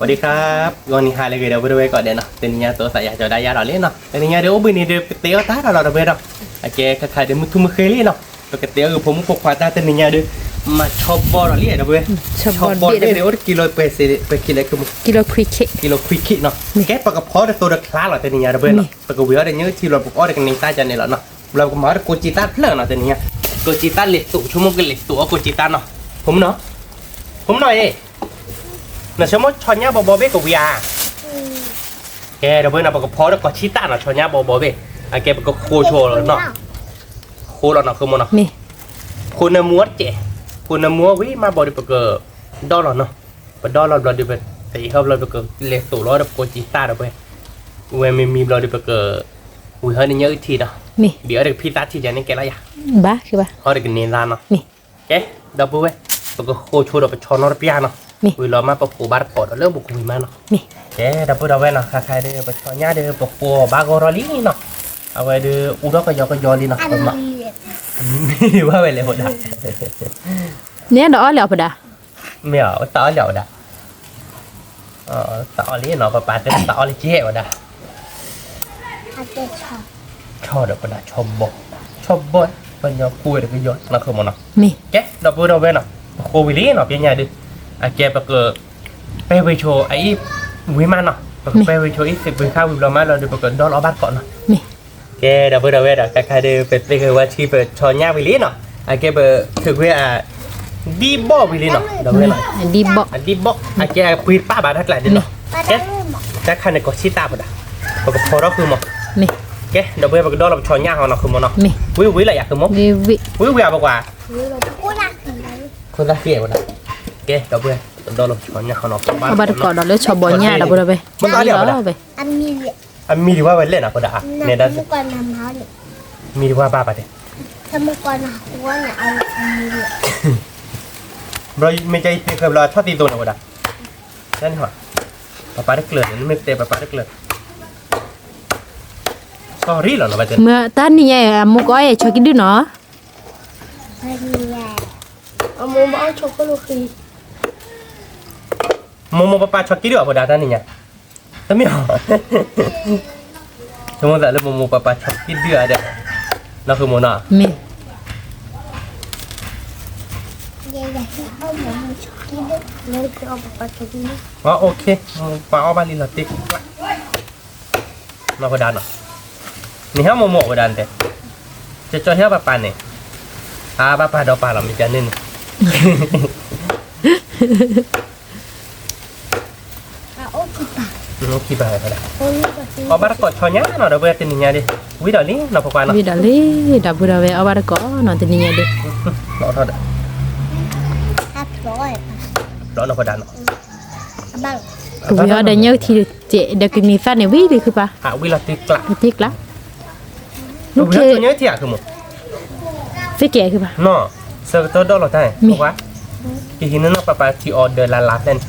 วัสดีครับวันนี้ฮาเลยเดี๋ยวไปดูก่อนเดี๋ยวเนาะเป็นยาตัวใส่ยาจะได้ยาหล่อเล่นเนาะเป็นยาเดี๋ยวบินนี่เดี๋ยวเตี้ยตาเราเดี๋ยวเนาะโอเคคล้ายๆเดี๋ยวมุทุมเคยเล่นเนาะปกติคือผมพกควาตาเป็นยาเดี๋ยวมาชอบบอลเล่นเดี๋ยวเว้ยชอบบอลเดี๋ยวกิโลไปกิโลคือกิโลควิกกิโลควิกเนาะแกปากกระเพาะตัวเด็กคลาหล่อเป็นยาเดี๋ยวเว้ยเนาะปากกระเวียเดี๋ยวนี้ที่เราปกอ้อเด็กในใต้จันเนี่ยหล่อเนาะเราก็มาโกจิต้าเพลินเนาะเป็นยาโกจิต้าเล็กตู่ชั่วโมงกันเล็กตู่โกจิต้าเนาะผมหน่อยน่ะชั่วโมงชอนยาบอเบ้กับวิอาแกเดี๋ยวเพื่อนเอาปากกระเพาะแล้วก็ชิต้าเนาะชอนยาบอเบ้ไอแกปากกระโคโชว์เนาะโคเราเนาะคือมันเนาะคุณน้ำมัวเจ๋คุณน้ำมัววิมาบอดี้ปากกระดอลเนาะปากดอลเราดิเป็นแต่อีกเขาเราปากกระเล็กตู่เราแบบโกจิต้าเดี๋ยวเพื่อนเว้ยมีเราดิปากกระอุ้ยเฮ้ยนี่เยอะทีเนาะเดี๋ยวเด็กพี่ตาที่จะนี่แกอะไรอ่ะบ้าคือบ้าเขาเด็กเนียนลานเนาะแกดับเบิ้ลเว้ยปากกระโคโชว์เราไปชอนนอร์ปีเนาะวิลามาปะปูบาร์ปอดเริ่มบุกวิมาเนาะดับเบิ้ลเอาไว้เนาะใครเดี๋ยวไปชอนยาเดี๋ยวปะปูบากอรอลีเนาะเอาไว้เดี๋ยวอุดก็ยอลีเนาะผมเนาะไม่ว่าไปเลยหัวดาเนี่ยดอกเหลียวปะดาไม่เอาต่อเหลียวดาต่อลีเนาะปะจะต่อลีเจี๊ยบดาชอบดับเบิ้ลชอบบ่เป็นยอคุยเดี๋ยวก็ยอดนะคือมันเนาะแกดับเบิ้ลเอาไว้เนาะโควิลีเนาะเป็นยังไงดิไอแกปะเกอไปวิโชไอวิมานเนาะไปวิโชอีสิบวิข้าววิลามาเราดูปะเกอดอลเอาบ้านก่อนเนาะแกดับเบิลเวดใครเดินเป็นคือว่าชีเปิดชอนยาวิลีเนาะไอแกเปิดถือว่าดีบอวิลีเนาะดับเบิลเนาะดีบอไอแกปีป้าบาทักหลายเดือนเนาะแกจะขันในกอชิตาปะดะปะกอพอเราคือมั้งแกดับเบิลปะกอดอลเราชอนยาเขาเนาะคือมั้งเนาะวิอะไรอยากคือมั้งวิอะไรบ้างวะคนละเกี่ยวนะแกดับเบิลดอลลาร์ช้อนเนี่ยเขาเนาะเอาบัตรก่อนดอลลาร์ชอบบอลเนี่ยดับเบิลไปมันก็เรียกว่าอันมีดีว่าไปเล่นอ่ะก็ได้เนี่ยด้านมีดีว่าบ้าไปเด็ทำมาก่อนนะว่าเนี่ยเอาเราไม่ใจเคยเราชอบตีตัวนะก็ได้นั่นเหรอป้าได้เกลือนี่ไม่เตะป้าได้เกลือสอรี่เหรอเราไปเจอเมื่อตอนนี้ไงมุกอ้อยชอบกินด้วยเนาะไม่มีแย่เอาโมมาเอาช็อกโกแลตคีโมป้าชอบกินด้วยก็ได้ตอนนี้เนี่ยแต่ไม่เอาสมมติว่าเราโมป้าชอบกินด้วยเด็กนั่นคือโมน่าเอาโมมาช็อกกินด้วยแล้วก็เอาป้าช็อกกินด้วยอ๋อโอเคป้าเอาไปลิลาติกมาก็ได้เนาะนี่ฮะโมก็ได้แต่จะช่วยให้ป้าเนี่ยป้าดอป้าเราไม่จะนึ่งโอเคไปก็ได้เอาบาร์กอดชอนยาเนาะเดี๋ยวไปตีนี่ดิวิดาลีเนาะพวกกันเนาะวิดาลีดับเบิลเวเอาบาร์กอดเนาะตีนี่ดิรอเท่าไหร่ร้อนเนาะพอดันเนาะบ้างกูว่าเดี๋ยวเยอะทีเจเดี๋ยวกินมีแฟนเนี่ยวิดีคือปะวิลาติกละลูกเคยเยอะที่อ่ะคือหมดฟิกเก๋คือปะเนาะเซอร์ตัวดอลลาร์ได้ถูกปะกี่ทีนั้นเนาะป้าที่ออเดอร์ลาเล่น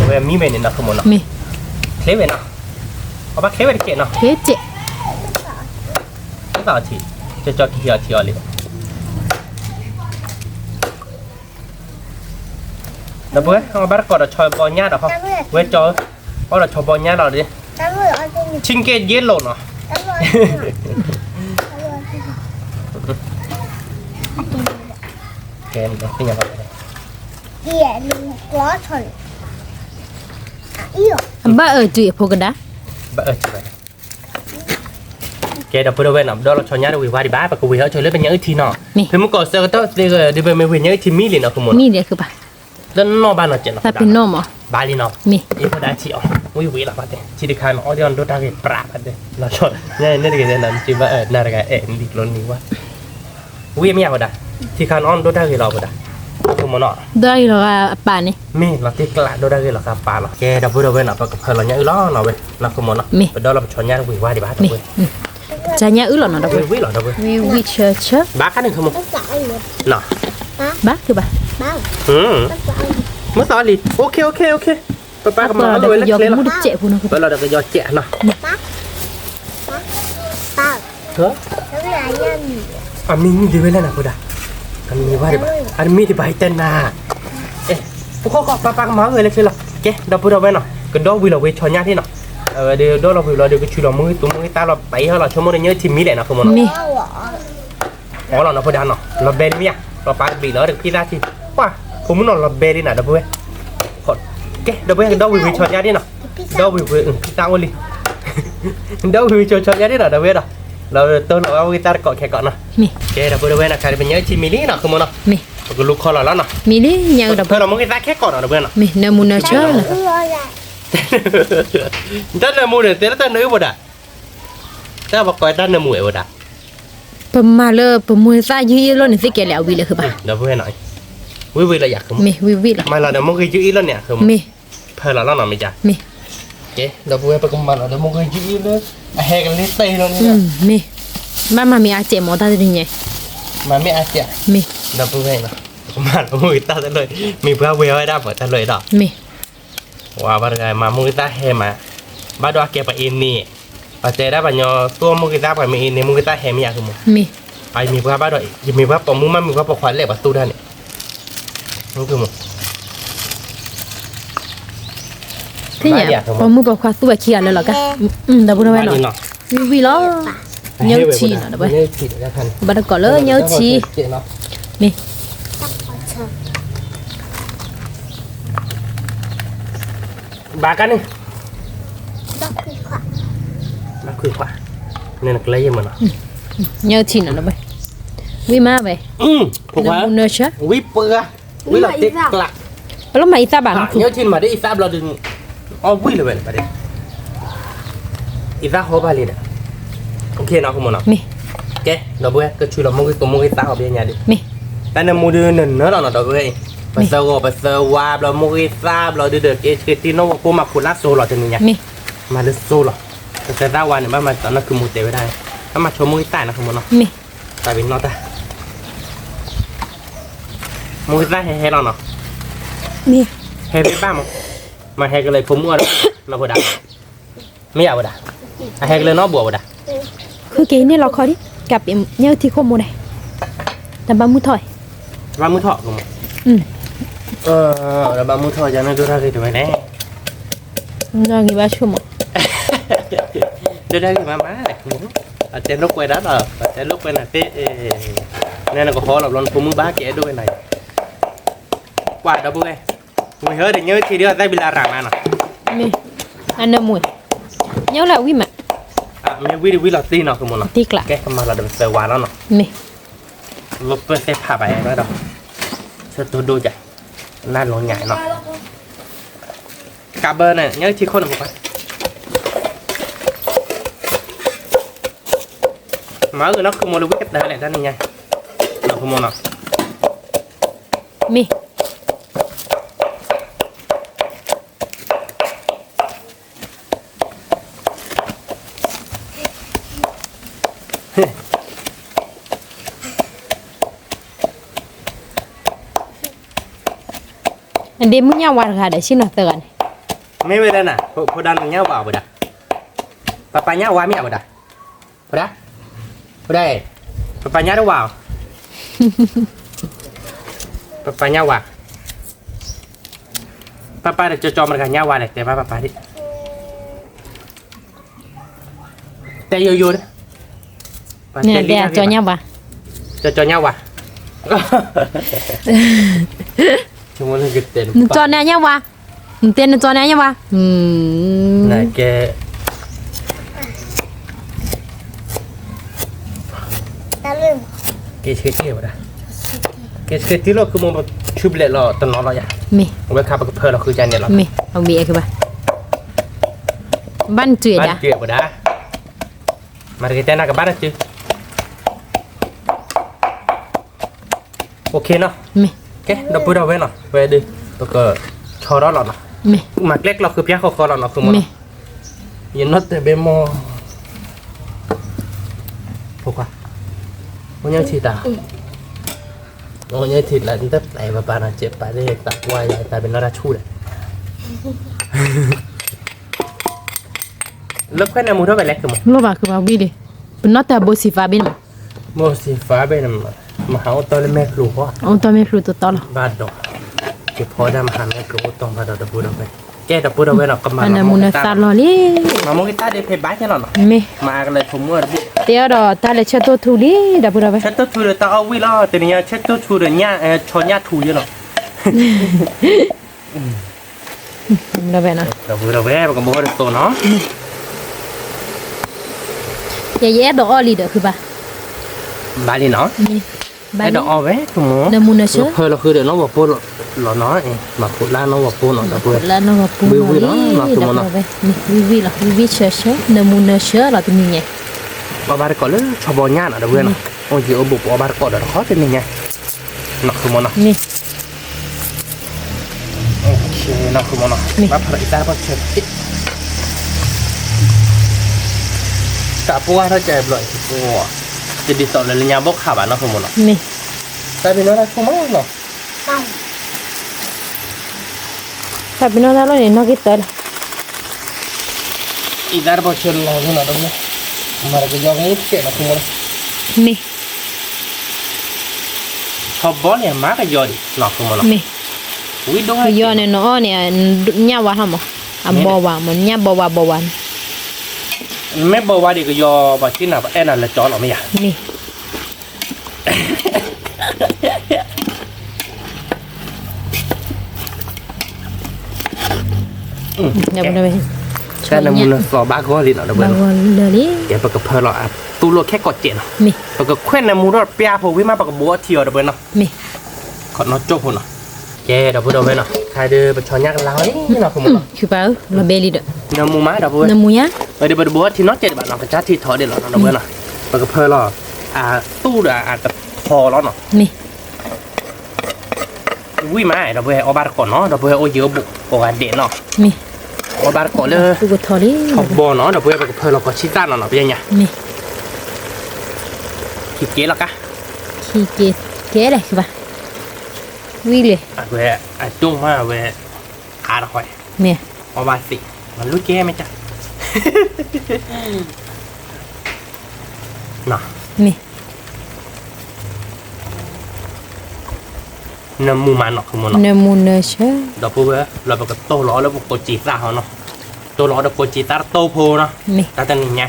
เว้ยมีเมนูนะคือหมดเนาะเคลเวนะเอาไปเคลเวเจเนาะเจไม่ต่อทีจะจอดที่เลยเดี๋ยวเว้ยเอาบาร์กอดชอยบอลญาติเหรอเว้ยจอเอาเราชอยบอลญาติเราดิชิงเกตเยลโล่เนาะแกนเป็นยังไงเกี่ยลุงกล้อถอยบ้าจุยพกดาบ้าจุยแกดับเบิลเวนอ่ะดอลลาร์ชอนยาดูวิวาดิบ้าปะกูวิเขาช่วยเล่นเป็นยังอีกทีเนาะเพิ่มก่อนเซอร์ก็ต้องเดี๋ยวไม่เว้นยังอีกทีมีเลยเนาะคุณหมอมีเดียคือปะแล้วนอกบ้านเราเจนเนาะถ้าเป็นนอกมั้งบาลีเนาะมีอีพอได้ที่อ๋อวิละพัดเดที่ดิคายมาออเดียนดูทางปราพัดเดเราชอบเนี่ยเด็กเนี่ยนั่นจีว่านาฬิกาดิกลนี่ว่าวิไม่อยากพอได้ที่คานออนดูทางเราพอได้คุณหมอเนาะได้หรอป่านี่มีเราที่กลาดูได้หรอครับป่าเนาะแกดับเบิลเวนอ่ะปะกับเพลเนี่ยล้อเนาะเว้ยนะคุณหมอเนาะเป็นดอลลาร์ชอนยาดูวิวาดิบ้าตัวเว้ยจะเนี่ยหรอเนาะวิหรอตัวเว้ยวิเชอบ้ากันหนึ่งคุณหมอเนาะบ้าคือบ้าเมื่อตอนนี้โอเคป้ากับมาเราเดี๋ยวยอมุดเจ็บพูนะป้าเราเดี๋ยวยอเจ็บเนาะป้าเฮ้ยแล้วเวลาย่าง Amin di mana nak dah? Amin wah deh. Amin di baik tanah. Pokok papa mauเลยเลยล่ะแกดอกเว้นเนาะก็ดอกวิลเวชอนยาที่เนาะเดี๋ยวดอกเราวิลเดี๋ยวก็ชุลมือตุ้มมือตาเราไปเฮาเราชั่วโมงเยอะทีมีแหละเนาะคือมัน มี อ๋อเราเนาะพอดันเนาะเราเบนเมียเราปาบีแล้วเด็กพี่ได้ที่ว่าผมมันเนาะเราเบนนี่น่ะดอกเว้ยขอแกดอกเว้นดอกวิลชอนยาที่เนาะดอกวิลพี่ตาวันลีดอกวิลชอนยาที่เนาะดอกเว้นเนาะเราต้นเราเอากีตาร์เกาะแค่เกาะเนาะ มี แกดอกเว้นนะใครเป็นเยอะทีมีนี่เนาะคือมันเนาะ มี ก็ลูกคอเราแล้วเนาะ มีดิยังดอก เพื่อนเรามึงกีตาร์แค่เกาะเนาะดอกเว้นเนาะ มีเนมูเนเชอร์ Tan mu ne tera tan boda. Ta ba ko tan mu e boda. ปะมาเลยปะมือซ่ายื้อล้นสิแกแล้ววิเลยคือป่ะ Da bu hoi nai. Wi la yak. มีวิละ Ma la da mo ge ju i la ne. มี Pha la la na me ja. มี Ke da bu pa ko ma la da mo ge ju i le. A he ga le tai lo อื ne. มมีบ้านมามีอาเจหมอตาดิไง Ma me a tia. มี Da bu hoi na. Ko ma lo mo ta ta le. Mi ba we ai da ba ta le da. มี Wa ba ga ma mo ta he ma. Ba do ke pa in ni. Ba te da ba nyo to mo ge ta pa me in ni mo ge ta he mi ya ku mo. มี ไอ้มีว่าบ้าด้วยยังมีว่าปอมุ้งมันมีว่าปอควายเล็บประตูได้เนี่ยนี่คือหมด ที่เนี่ยปะมือปะควาตัวเขียนเลยหรอกะดับบุญไว้หน่อย เนาะ วิล้อเนื้อชีน่ะดับไป เนื้อชีได้ทัน บัดก่อนเลยเนื้อชี เจ๊เนาะ มี บากันนี่บาคุยขวาเนี่ยนักเลี้ยมันเนาะ เนื้อชีน่ะดับไปวิมาไป ผมว่า เนื้อเชื่อ วิเปื่อวิหลับเต็กกลัก แล้วมาอีตาบัง เนื้อชีมาได้อีซาบเราดึงอ๋อวิเลยเว้ยประเดี๋ยวอีซาหัวบาลีเนี่ยโอเคเนาะคุณมเนาะ มี แกเราเบื่อก็ช่วยเรามุ้งตัวมุ้งตาเอาไปยังไงดิ มี แต่ในมูดูหนึ่งเนอะเราเนาะเราเว้ยไปเซอร์ไปเซอร์วาบเรามุ้งซาบเราเดือดเอชที่โน่กูมาคุลักโซเราจะนี่ไง มี มาเลโซหรอแต่ได้วันเนี่ยมันตอนนั้นคือมูเตไว้ได้ถ้ามาชมมุ้งใต้นะคุณมเนาะ มี แต่เป็นนอตามุ้งใต้ให้เราเนาะ มี ให้ไปบ้างมาให้กันเลยผมมั่วแล้วเราบ่ได้ไม่เอาบ่ได้ให้กันเลยเนาะบัวบ่ได้ คือเกนี่เราคอดิกับเนื้อที่โคมูได้แต่บางมือถอย บ้ามือถอดลงแล้วบ้ามือถอดจะนั่งดูท่าที่ทำไมแน่ เรางี้ว่าชั่วโมง ดูได้กี่มาเลยอาจจะลุกไปได้หรออาจจะลุกไปไหนเป๊ะเนี่ยเราก็ขอหลับนอนผมมือบ้าแกด้วยไหนกวาดดับเบิ้ลมือเฮ้ยเดี๋ยวเนื้อทีเดียวได้เวลาหลังนั่นน่ะ มีอันนั้นมวยเนื้อละวิมา มีวิลตีเนาะคุณมเนาะ ตีกละ แกทำมาเราเดินเซอร์วานแล้วเนาะ มี ลบเปิดเซฟผ่าไปแล้วดอกเซตตัวดูใหญ่น่าลงใหญ่เนาะกาเบอร์เนี่ยเนื้อที่คนผมไปมาเออเนาะคือโมลูวิกได้แหละด้านนี้ไงเราคุณมเนาะ มี อันเดมึงยาววันค่ะเดี๋ยวชิมหน่อยเตือน ไม่เวลาน่ะพอดันเงี้ยบ่าวบ่ได้ปะปะเงี้ยว่าไม่เอาบ่ได้บ่ได้บ่ได้ปะปะเงี้ยได้ว่าวปะปะเงี้ยว่าปะปะเดี๋ยวจะจอมันกันเงี้ยว่าเลยแต่ว่าปะปะดิแต่โยโย่ เนี่ยเดี๋ยวจอเนี่ยว่ะ จะจอเงี้ยว่าชั่วโมงนึงก็เต็ม จอเนี่ยว่ะเต้นจอเนี่ยว่ะน่ะแกตะลึง แกเชื่อที่บ่ได้แกเชื่อที่เราคือมันชุบเละเราตอนนอนเราอย่า มี เวลาขับกับเพื่อนเราคือใจเนี่ยเรา มีเอาเบียร์คือป่ะบ้านจุ๋ย บ้าน จ้ะ เจี๊ยบบ่ได้มาเรียนแต่หน้ากับบ้านนะจื้อโอเคเนาะ มี โอเคเราพูดเอาไว้เนาะไว้ดิแล้วก็ชอเราเนาะ มี หมากเล็กเราคือพี่เขาเราเนาะคือมัน มี ยันนัดแต่เบมอพวกว่ามันยังทีตามันยังทีแล้วตั้งแต่ปานาเจ็บไปได้ตัดวายตายเป็นราชูเลยแล้วแค่ในมูเท่าไปเล็กคือมั้ง รู้ป่ะคือว่าวีดิเป็นนอตแต่โบสิฟ้าบิน โมสีฟ้าเป็นมาหาตัวแม่ครูว่า เอาตัวไม่รู้ตัวต่อหรอบ าดดอกเก็บพอดำหันแม่ครูต้องบาดดอกพูดเอาไปแกดอกพูดเอาไว้หรอกกำมัน อันนั้นมุนตาลอลิ มาโมกิตาเดเพย์บ้าแค่หรอ me มากันเลยผมว่า เดี๋ยวดอตาเลชตัวทุลีดับบุระไป ชัดตัวทูเดตาเอาวิลาแต่เนี่ยชัดตัวทูเดเนี่ยชอนยาทูเยอะหรอ ดับไปนะ แต่พูดเอาไว้กับโมกิตัวเนาะ อย่าแย่ดอกอลีเด้อคือป่ะ บาลีเนาะ นี่บ้า ไอ้ น ดอกเอาไว้ถุงมือ น้ำมุนเชื่อ เพอเราคือเดี๋ยวน้องบอกพูดหล่อน้อยมาพูดล่าน้องบอกพูดหน่อยแต่พูด แล้วน้องปูดับไปนี่วิเชื่อน้ำมุนเชื่อเราตัวนี้ไง บาร์ก่อนเลยชอบญาณอะเพื่อนโอ้ยเอาบุกบาร์ก่อนเดี๋ยวเขาเป็นยังไงหนักคือมันนะ นี่ โอเคหนักคือมันนะมาผลิตได้ป่ะเชฟกับพวกถ้าใจบ่อยพวกจะดิสอนเลยยาบกขาบ้านนักคือมันนะ นี่ แต่เป็นอะไรคือมันหรอ ตั้ง ถ้าเป็นอะไรแล้วเนี่ยนอกกิตต์ อีดาร์บอเชลล์เราเนี่ยตรงนี้มาเรื่องนี้เกี่ยวกับคือมัน นี่ ชอบบอลเนี่ยมากยอดีหนักคือมันนะ นี่ วิด คือยอเนี่ยเนาะเนี่ยเนี่ยว่าทำอ่ะอ่ะบ่ว่ามันเนี่ยบ่ว่า ไม่บอกว่าดีก็ยอบาชิน่ะแอนนั่นละจอหรอไม่อยาก นี่ เดี๋ยวไป แค่นั้นมันสอบ้าก็ลิ้นอ่ะเดี๋ยว บา เพื่อน งวันเดี๋ยวนี้ เดี๋ยวปากกระเพาะเราอ่ะตู้โลแค่กดเจน มี ปากกระแขวนในมูรอดเปียพอวิมาปากกระบัวเที่ยวเดี๋ยวเพื่อนเนาะ มี ขอน็อตโจ๊กคนเนาะแกเดี๋ยวเพื่อนเนาะใครเดือไปชอนยักษ์เรานี่เนาะคุณมึง คือเปล่าเราเบลีเด้อ เดี๋ยวมูม้าเดี๋ยวเพื่อน น้ำมูยะ เดี๋ยวบัวที่น็อตเจ็ดบาทเนาะกระจัดที่ถอดเดี๋ยวเนาะเดี๋ยวเพื่อนเนาะปากกระเพาะเราตู้เดี๋ยวอาจจะพอแล้วเนาะ มี วิ่งมาเดี๋ยวเพื่อนเอาบาร์ก่อนเนาะเดี๋ยวเพื่อนเอาเยอะบุกเอาการเด่นเนาะ มี เอาบาร์ก่อนเลย กูก็ทอลี่ ขอบบอเนาะเดี๋ยวเพื่อนปากกระเพาะเราก็ชิต้าเนาะเป็นยังไง มี ขี้เกียจหรอกะ ขี้เก๋เลยคือป่ะวิ่งเลย เว้ยจุ้งมาเว้ยขาดหอย เมีย เอาบาสิมันรู้แก่ไหมจ๊ะ น่ะ มี น้ำมูมันเนาะคือมันเนาะ น้ำมูเนเชื่อ เดี๋ยวพวกเราไปกับโตล้อแล้วพวกโกจีตาเขาเนาะโตล้อเดี๋ยวโกจีตาโตโพเนาะ มี ตาตันนี่ไง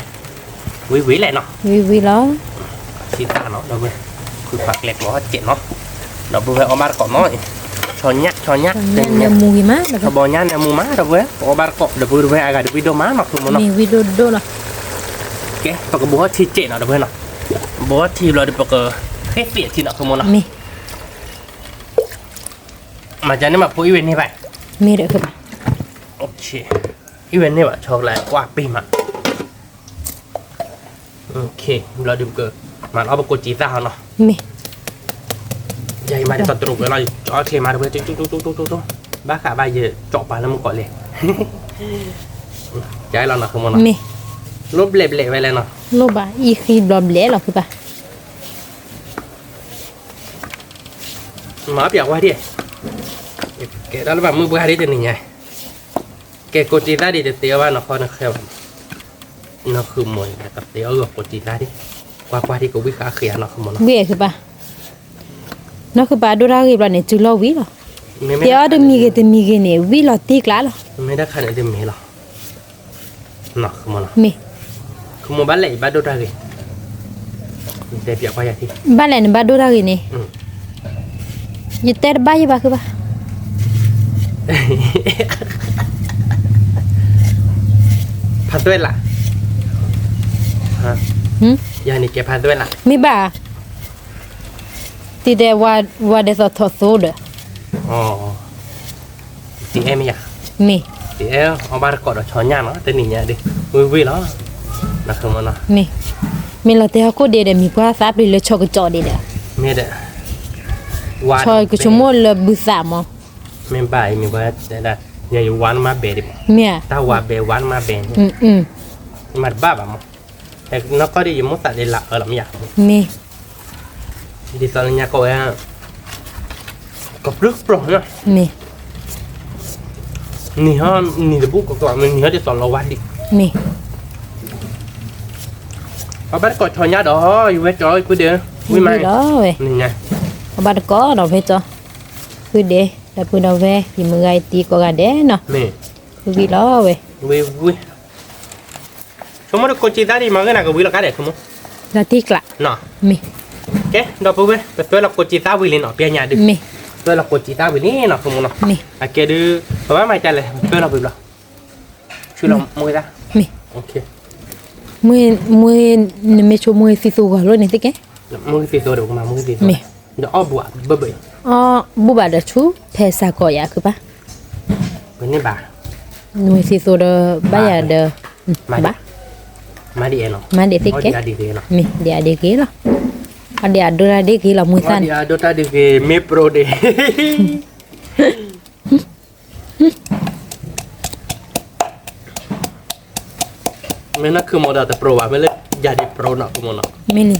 วิแหละเนาะ วิ่งแล้ว จีตาเนาะเดี๋ยวเว้ยคือผักเล็กล้อเจ็ดเนาะเดี๋ยวพวกเอาบาร์ก่อนเนาะช้อนยักษ์เต็มเนี่ย น้ำมูกี่มาแล้ว ถ้าบอลยันน้ำมูมาเดี๋ยวเว้ยเอาบาร์ก่อนเดี๋ยวพวกagakเดี๋ยววิดีโอมาเนาะคือมันเนาะ มีวิดีโอละ oke pakai buat cicit nak ada nak buat ti lo ada pakai heavy ti nak semua nak มี macam ni mak pun event ni pak มีเด้อคือป่ะ oke event ni pak coklat wah pi mak oke lo ada pakai mak apa ko cita nak มี jadi mari kita terus lah oke mari kita tu bakal bayar cok palam kau leh jadi lo nak semua nak มี lo blek-blek ไว้แล้วเนาะ โลบะอีคีบลอมเละหรอคือป่ะ มาเปียกไว้ดิแกแล้วแบบมือบุหรี่ตัวนี้ไงแกกดจีตาดิเตียวว่าเนาะเขาเนาะแค่เนาะคือมวยกับเตียวกับกดจีตาดิกว่าที่กูวิขาเขียนเนาะคือมันเนาะ เบี้ยคือป่ะนอกคือป่ะดูรากีบลอเนี่ยจุลวิหรอ ไม่ เดี๋ยวจะมีกันเนี่ยวิลอตีกล้าหรอ ไม่ได้ขนาดนี้มีหรอเนาะคือมันเนาะ มี คือมันบ้านไหนบ้านดูรากีเดี๋ยวเปียกไว้อย่างที่ บ้านไหนบ้านดูรากีเนี่ยยึดแต่บ้านยี่ป่ะคือป่ะ พัดด้วยล่ะฮะยานี่แกพัดด้วยล่ะ มีบ่าที่เดว่าเดสทอโซเด อ๋อตีเอ็มอยาก มี ตีเอ็มเอาบาร์กอดช้อนย่างเนาะแต่นี่เนี่ยดิวิแล้วนะคือมันเนาะ มีเราเตะก็เดมีกว่าทราบเลยชอกจอเด มีเด้วาน ชอยก็ชั่วโมงละบุษามอ มีใบมีว่าได้อย่าอยู่วันมาเบดิ เมีย ถ้าว่าเบวันมาเบน มาบ้าบ่มั้งแต่นกก็ได้ยินมุตตะเดละละไม่อยาก มี ดิสอนเนี่ยก็ว่าก็ปลึกปลงนะ มี นี่ฮะนี่เดบุกก็มันนี่ฮะดิสอนเราวัดดิ มี ไป เอาบ้านกอดชอยญาติอ๋ออยู่เวทจอยกูเดียววิ่งมา đó về นี่ไง ba có đâu về cho cứ để là cứ đâu về thì mười ngày tí có gà đẻ nè นี่ cứ vì đó về วิสมมติโกจิตาดีมาก็น่าก็วิลกาเด็กสมมติ là tiếc lạ เนาะ mi แกดอกไปเว้ยไปตัวเราโกจิตาวิลินเนาะเปียญาดิ mi ตัวเราโกจิตาวิลินเนาะสมมติเนาะ mi อะแกดูเพราะว่าไม่ใจเลยตัวเราไปหรอชื่อเรามวยตา mi โอเค mười mấy chỗ mười xì xù rồi này tiếc cái มือสีตัวเดี๋ยวมามือสีตัว mi เดี๋ยวอ้อบัวเบื่อ bố bà đã chú phe xa cỏ ya cứ ba เป็นนี่บ่า mười xì xù đó ba ya đờ ba มาดีเองเนาะ mà để tiếc อ๋อ cái ดีเองเนาะ mi để cái đó để đưa ra để cái là mười อ๋อ san ดีโดตาดีเกเมโปรเดไม่น่าคือโมเดลแต่โปรว่ะไม่เลยอย่าดีโปรเนาะกูโมเนาะ mi li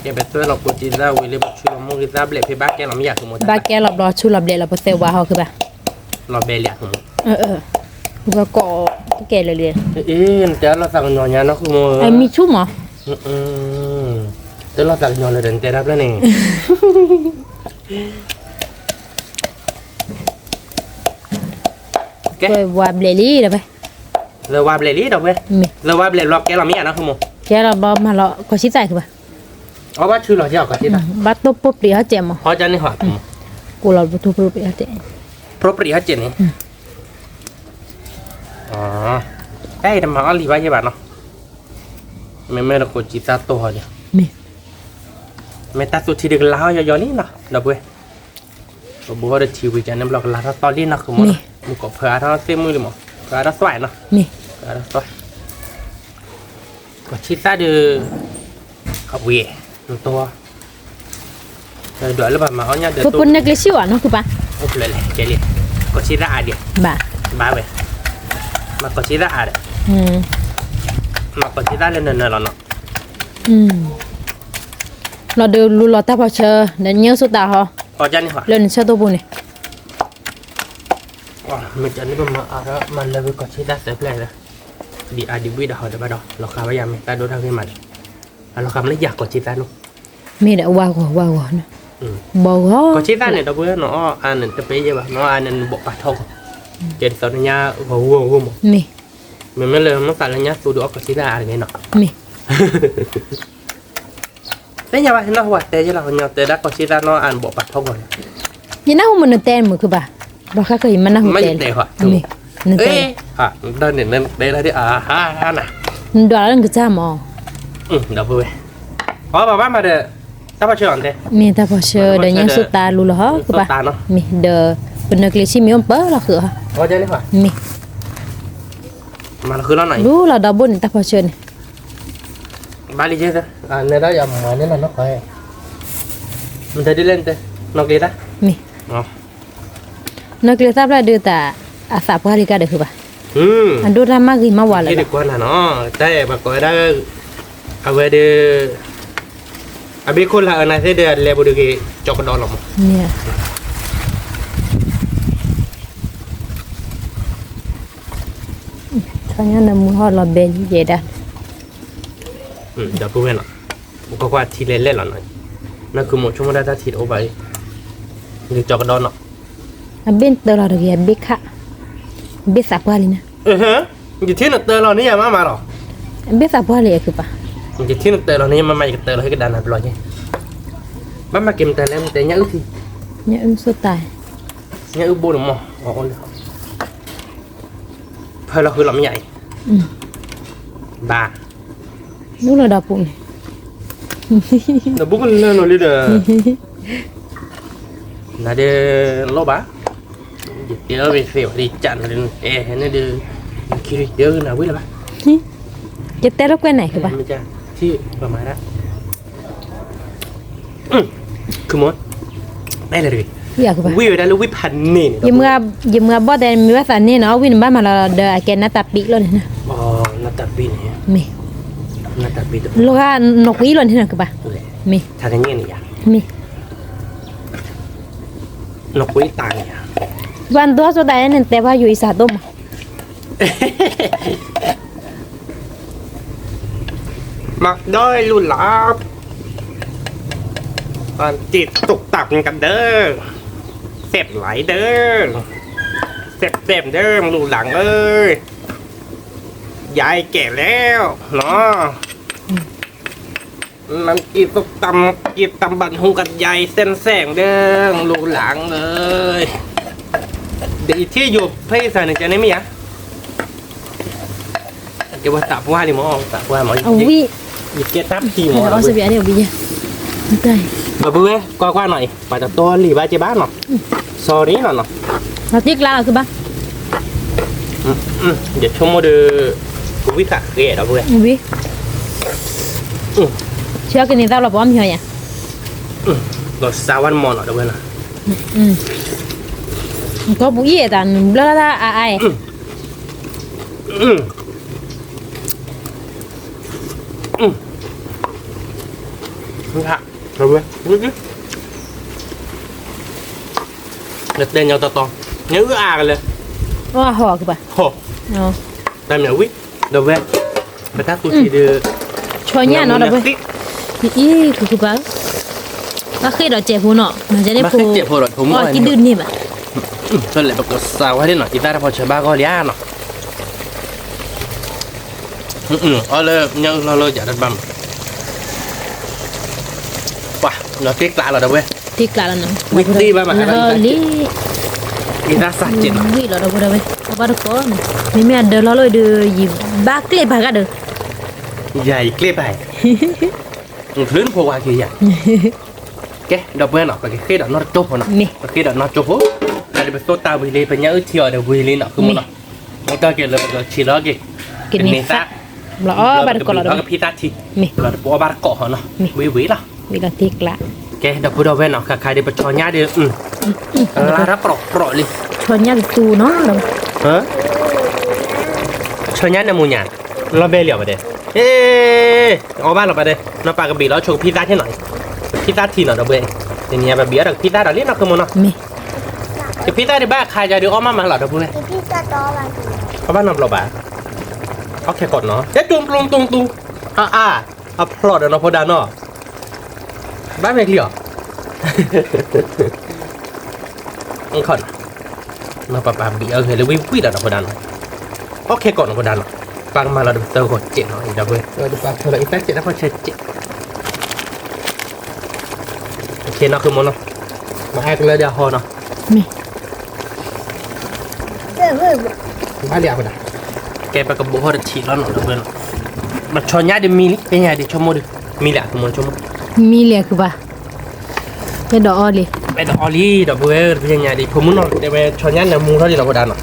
แกไปตัวเราโกจิตาวิลิบชื่อเรามือตาเบลเพบ้าแกเราไม่อยากกูโม ba cái lọc đó chú lọc để là bắt xe qua họ cứ ba เราเบลอยากกูโม và cọ cái kẻ liền เอ๊ะแต่เราสั่งหน่อยนะกูโม ai mi chú mà แต่เราสั่งหน่อยเลยเดินแต่รับแล้วนี่ rồi qua bể lý rồi vậy เราว่าเบลลี่ดอกเว้ย mi เราว่าเบลล็อกแกเราไม่อยากนะกูโม cái là bao mà lọ có xí dài cứ ba เอาว่าชื่อเราจะเอากับที่ไหน bắt tốt bốp đi hết chém mà เพราะจะนี่หอด cô lọt bút bút đi hết chém พรบปรีฮัจเจนนี่อ๋อไอ้ทำมาอะไรวะยี่บ้านเนาะไม่เราโกจิตาโตเขาเนี่ย mi ไม่ตัดสุดที่เด็กล้าวยาวๆนี่เนาะดอกเว้ยบัวเด็กทีวีจะนำหลอกล้าตอนนี้นะคือมั้งมึงก็เผื่อทั้งเส้นมือเลยมั้งเผื่อทั้งสวยเนาะ mi เผื่อทั้งสวยโกจิตาเดือขับเวตัวเดี๋ยวแล้วแบบมาเอาเนี่ยเดี๋ยว có ตัว pun nak lesi wa no cứ ba โอ้โหเลยเจลี่โกจิตาอาเดีย ba บ้าเว้ยมาโกจิตาอาเดีย mà còn chỉ ra lên nền là nó lọt được lù lọt ta vào chờ để nhớ số tàu họ có chân đi hả lên xe tô bù này mình chân đi mà ở đó mà là vì có chỉ ra xếp lại rồi đi ai đi biết đó hỏi được bao đó nó khá bây giờ mình ta đối ra cái mặt nó khá lấy giặc có chỉ ra luôn mi đã wow nữa bầu đó có chỉ ra này đâu bữa nó ăn nên tập bây giờ nó ăn nên bộ bát thông trên tàu nhà gồm mi mình mới lên nó phải là nhá tôi đó có chỉ ra cái nó mi thế nhà bạn nó hoạt thế chứ là nhà thế đã có chỉ ra nó ăn bộ bát thông rồi như nào mình tên mà cứ bà khác cái mình nào mấy để hả mi ê hả đây nên đây là đi ha nè đó là cái cha mò đâu vui có bà mà được tao bao giờ thế mi ta vào chờ để nhớ số ta lù lọ cứ bà mi đờ bên nơi kia mi ông bớ là cửa có chơi đấy hả mi mà nó cứ nó này lù là đau bún ta vào chờ này ba đi chơi thôi nơi đó giờ mà nên là nó khỏe mình thấy đi lên thế nó kia ta mi nơi kia ta là đưa ta à sạp qua đi cả được cứ bà anh đưa ra má gì má vào cái lại được quan là nó đây mà coi đó à về đi à biết con là ở này thế để level được cái cho con đó lòng nè cho nhá là mua họ là bền như vậy đó đã bố quen rồi có qua thì lên rồi nó cứ một trong đó thịt ô vậy để cho con đó nó bên tờ là được cái biết khác biết sạp qua đi nè như thế là tờ là này mà rồi biết sạp qua liền cứ bà như thế là tờ là này mà mày cái tờ là cái đàn này rồi nhé bắt mà kiếm tờ lên tờ nhớ thì nhớ số tài nhớ bố đúng không phải là cứ làm vậy bà lúc là đọc bụng này nó bố con lên rồi đi được là đi lô bá nhớ về phiểu đi chặn rồi ê nó đi khi đi nhớ nào biết là bác cái té lúc quen này cứ bà thì bà máy đó cứ muốn đây là gì dạ cứ bà quý ở đây là quýพัน nè dùm ra bó đèn mi bắt sản nè nó win ba mà là đợi cái nó tập bị luôn nè nó tập pin này mi nó tập pin lúc ra nó quý luôn thế nào cứ bà mi thằng cái nhện này mi nó quý tàiวันตัวสุดท้ายนั่นแต่ว่าอยู่อีสานต้ม มักด้อยลุ่นลับตอนจิตตกตับกันเด้อเสพไหลเด้อเสพเด้อมาดูหลังเอ้ยยายแก่แล้วเนาะมันกินตำบันหงกับยายเส้นแสงเด้อลูหลังเลยเดี๋ยวที่อยู่พี่สาวหนึ่งจะได้ไหมยะเดี๋ยวว่าตับว่าดิหมอตับว่าหมอ เอาวิ อีกเกตับทีหมอ เอาเสียเดี๋ยววิเนี่ยได้ มาเบื่อกว่าหน่อยมาจากตัวหลีบ้าเจ๊บ้านเนาะซอรี่เนาะ เราติ๊กลาคือบ้า เดี๋ยวชมโมดูกูวิสักเกตเอาเบื่อ วิเชื่อกันนี่เราพร้อมเหรอเนี่ย เราสาวันมอนเนาะเบื่อนะ ก็บุยแต่บลาลาไอ นี่ค่ะเอาเบื่อเด็ดเด่นยาวต่อเนื้ออากันเลย ว่าห่อคือป่ะ โห เนาะ แต่เหนียววิเดี๋ยวเว้ยไปทักตูทีเดือ ชอยเนี่ยเนาะเดี๋ยวไปอีคือป่ะก็คือเราเจ็บหัวเนาะมันจะได้ มา พู เจ็บหัวหรอผม อ๋อกินดื่มนี่ป่ะ ก็เลยปรากฏสาวให้ได้หน่อยกีตาร์พอเชบ้าก็เลี้ยเนาะเอาเลยยังเราเลยอยากดันบัมป่ะเราเก๊กตาเราเดี๋ยวเว้ย ติ๊กลาแล้วเนาะ วิตตี้บ้ามา แล้วลิ กีตาร์สักเจ็ด วิเราเดี๋ยวไปเอาบ้านก่อนมีแม่เดินเราเลยเดินยิบบ้าเกลียบกันเด้อ ใหญ่เกลียไปพื้นพวกว่าคือใหญ่แกดอกเว้ยเนาะไปแค่ดอกนอตโจ๊กเนาะไปแค่ดอกนอตโจ๊กแต่ไปโต๊ะตาวิลีไปยังเที่ยวเดี๋ยววิลีเนาะคือมันเนาะมันก็เกี่ยวกับชีล้อกี่ กินนี่ซะเราบ้านก่อนเรา เรา เด้อ พี่ตาที นี่ เราปัวบาร์เกาะเนาะวิเนาะ วิเราติ๊กละ แกเดี๋ยวพูดเอาไว้เนาะใครเดี๋ยวไปชอนญาเดี๋ยวลารับปลอกเลย ชวนยาตูเนาะเรา ฮะชอนญาในมูญาเราเบลเหลียวไปเด้เอ๊เอาบ้านเราไปเด้เราปากกระบี่เราโชว์พี่ตาที่หน่อยพี่ตาทีหน่อยเราเบลเดี๋ยวนี้แบบเบียร์พี่ตาเราเรียกเราคือมันเนาะ มี เดี๋ยวพี่ตาในบ้านใครจะเดี๋ยวอ้อมมาหรอเราพูดเลย พี่จะต่ออะไร เพราะบ้านเราบ้าโอเคก่อนเนาะเจ๊จุ่มตุงเอาพลอดเนาะพอดานเนาะบ้านไม่เกี่ยวอังคอนเราปะบีเอาเฮลิวิดเราพอดานโอเคก่อนเราพอดานฟังมาเราเติมก่อนเจ็ดเนาะอีกแล้วเว้ยเราดูปากเธอเราอีกแป๊บเจ็ดแล้วพอเช็ดเจ็ดโอเคเนาะคือมันเนาะมาให้กันเลยเดี๋ยวพอเนาะ มี บ้านเดียวพอดานแกไปกับบุคคลฉีดแล้วเนาะเพื่อนมันชนยาเดี๋ยวมีเป็นไงเดี๋ยวชมโมดิมีแหละคือมันชม มีเหลียคือป่ะเป็นดอกออลี ไปดอกออลี่ดอกเบอร์เป็นยังไงดิผมมึงเนาะเดี๋ยวไปชนยันเนี่ยมูเท่าที่เราพอดันเนาะ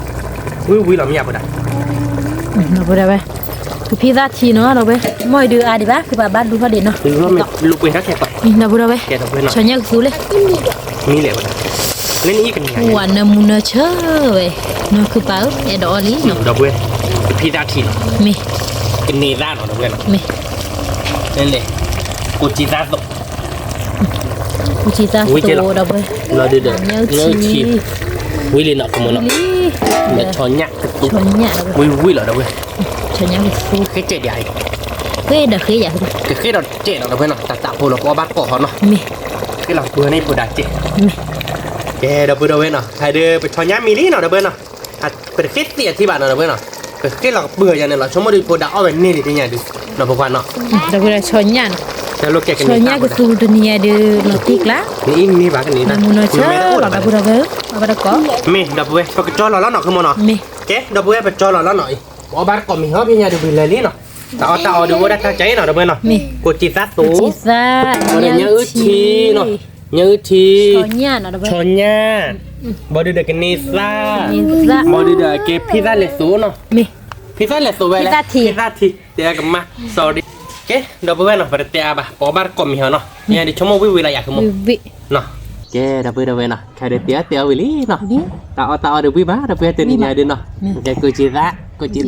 วิเราไม่อยากพอดัน เราไปได้ไหมคือพี่ราชีเนาะเราไปมอยดื้ออาดิบ้าคือบ้านดูเขาเด่นเนาะ หรือว่าลูกเป็นทักแขกก่อน เราไปได้ไหม แกดอกเบอร์เนาะ ชนยังซูเลย มีเหลือพอดันเล่นอีกกันยังไง วันนมุนเชอเว้ยเนาะคือเปล่าไอ้ดอกออลีเนาะ ดอกเบอร์พี่ดาทีเนาะ มี เป็นเนร่าเนาะดอกเบอร์เนาะ มี นั่นเลยกูจีตาตก อุจิตาโตเราไป เราดูเด้อเนื้อชีวิลินเนาะขโมยเนาะเดี๋ยวชนยักตุ๊ก ชนเนี่ยเราไป วิเหรอดอกเบอร์ ชนยังซู แค่เจ็ดใหญ่ เฮ้ยเด็กเคยอยากดู แค่เราเจ็ดเนาะดอกเบอร์เนาะแต่พวกเราก็บ้าเกาะเนาะ มี แค่เราเบอร์นี่พอดันเจ็ด มี แกดอกเบอร์ดอกเบอร์เนาะใครเด้อไปชนยันมีลี่เนาะดอกเบอร์เนาะเป็นคิดเสียที่บ้านเนาะดอกเบอร์เนาะเป็นคิดเราเบื่ออย่างเนี่ยเราชมมาดูโปรดักต์เอาแบบนี้ดิเนี่ยดูเราพวกกันเนาะ เราไปชนยัน แต่ลูกแกกัน ชนยันก็ซูดุนียเดือเราติ๊กละ นี่บ้ากันนี่ น นะ มุนเชอเราไปเราไปเอาไปเราก็ มีดับเบิ้ลไปจอเราแล้วเนาะคือมันเนาะ มี แกดับเบิ้ลไปจอเราแล้วหน่อยว่าบ้านก็มีเขาพี่เนี่ยดูบินเลยนี่เนาะแต่เอาดูว่าได้ตั้งใจเนาะดับเบิ้ลเนาะกดจีซัสตู จิซา เนี่ยยืดทีเนาะยืดที ชนยันเราไป ชนย่าบอดี้เด็กนิซ่า จิซา บอดี้เด็กเก็บพิซซ่าเลสูเนาะ มี พิซซ่าเลสูไปแล้วพิซซ่าทีเดี๋ยวกันมา sorry โอเคดับเบิ้ลเนาะไปเตะบ่ะพอบ้านก็มีเขาเนาะเนี่ยดิชั่วโมงวิลาอยากคือมึง วิ เนาะโอเคดับเบิ้ลเนาะแค่เตะวิลี่เนาะตาเอาเดี๋ยววิบ้าดับเบิ้ลเตะนี่ไงดิเนาะโอเคกูจีร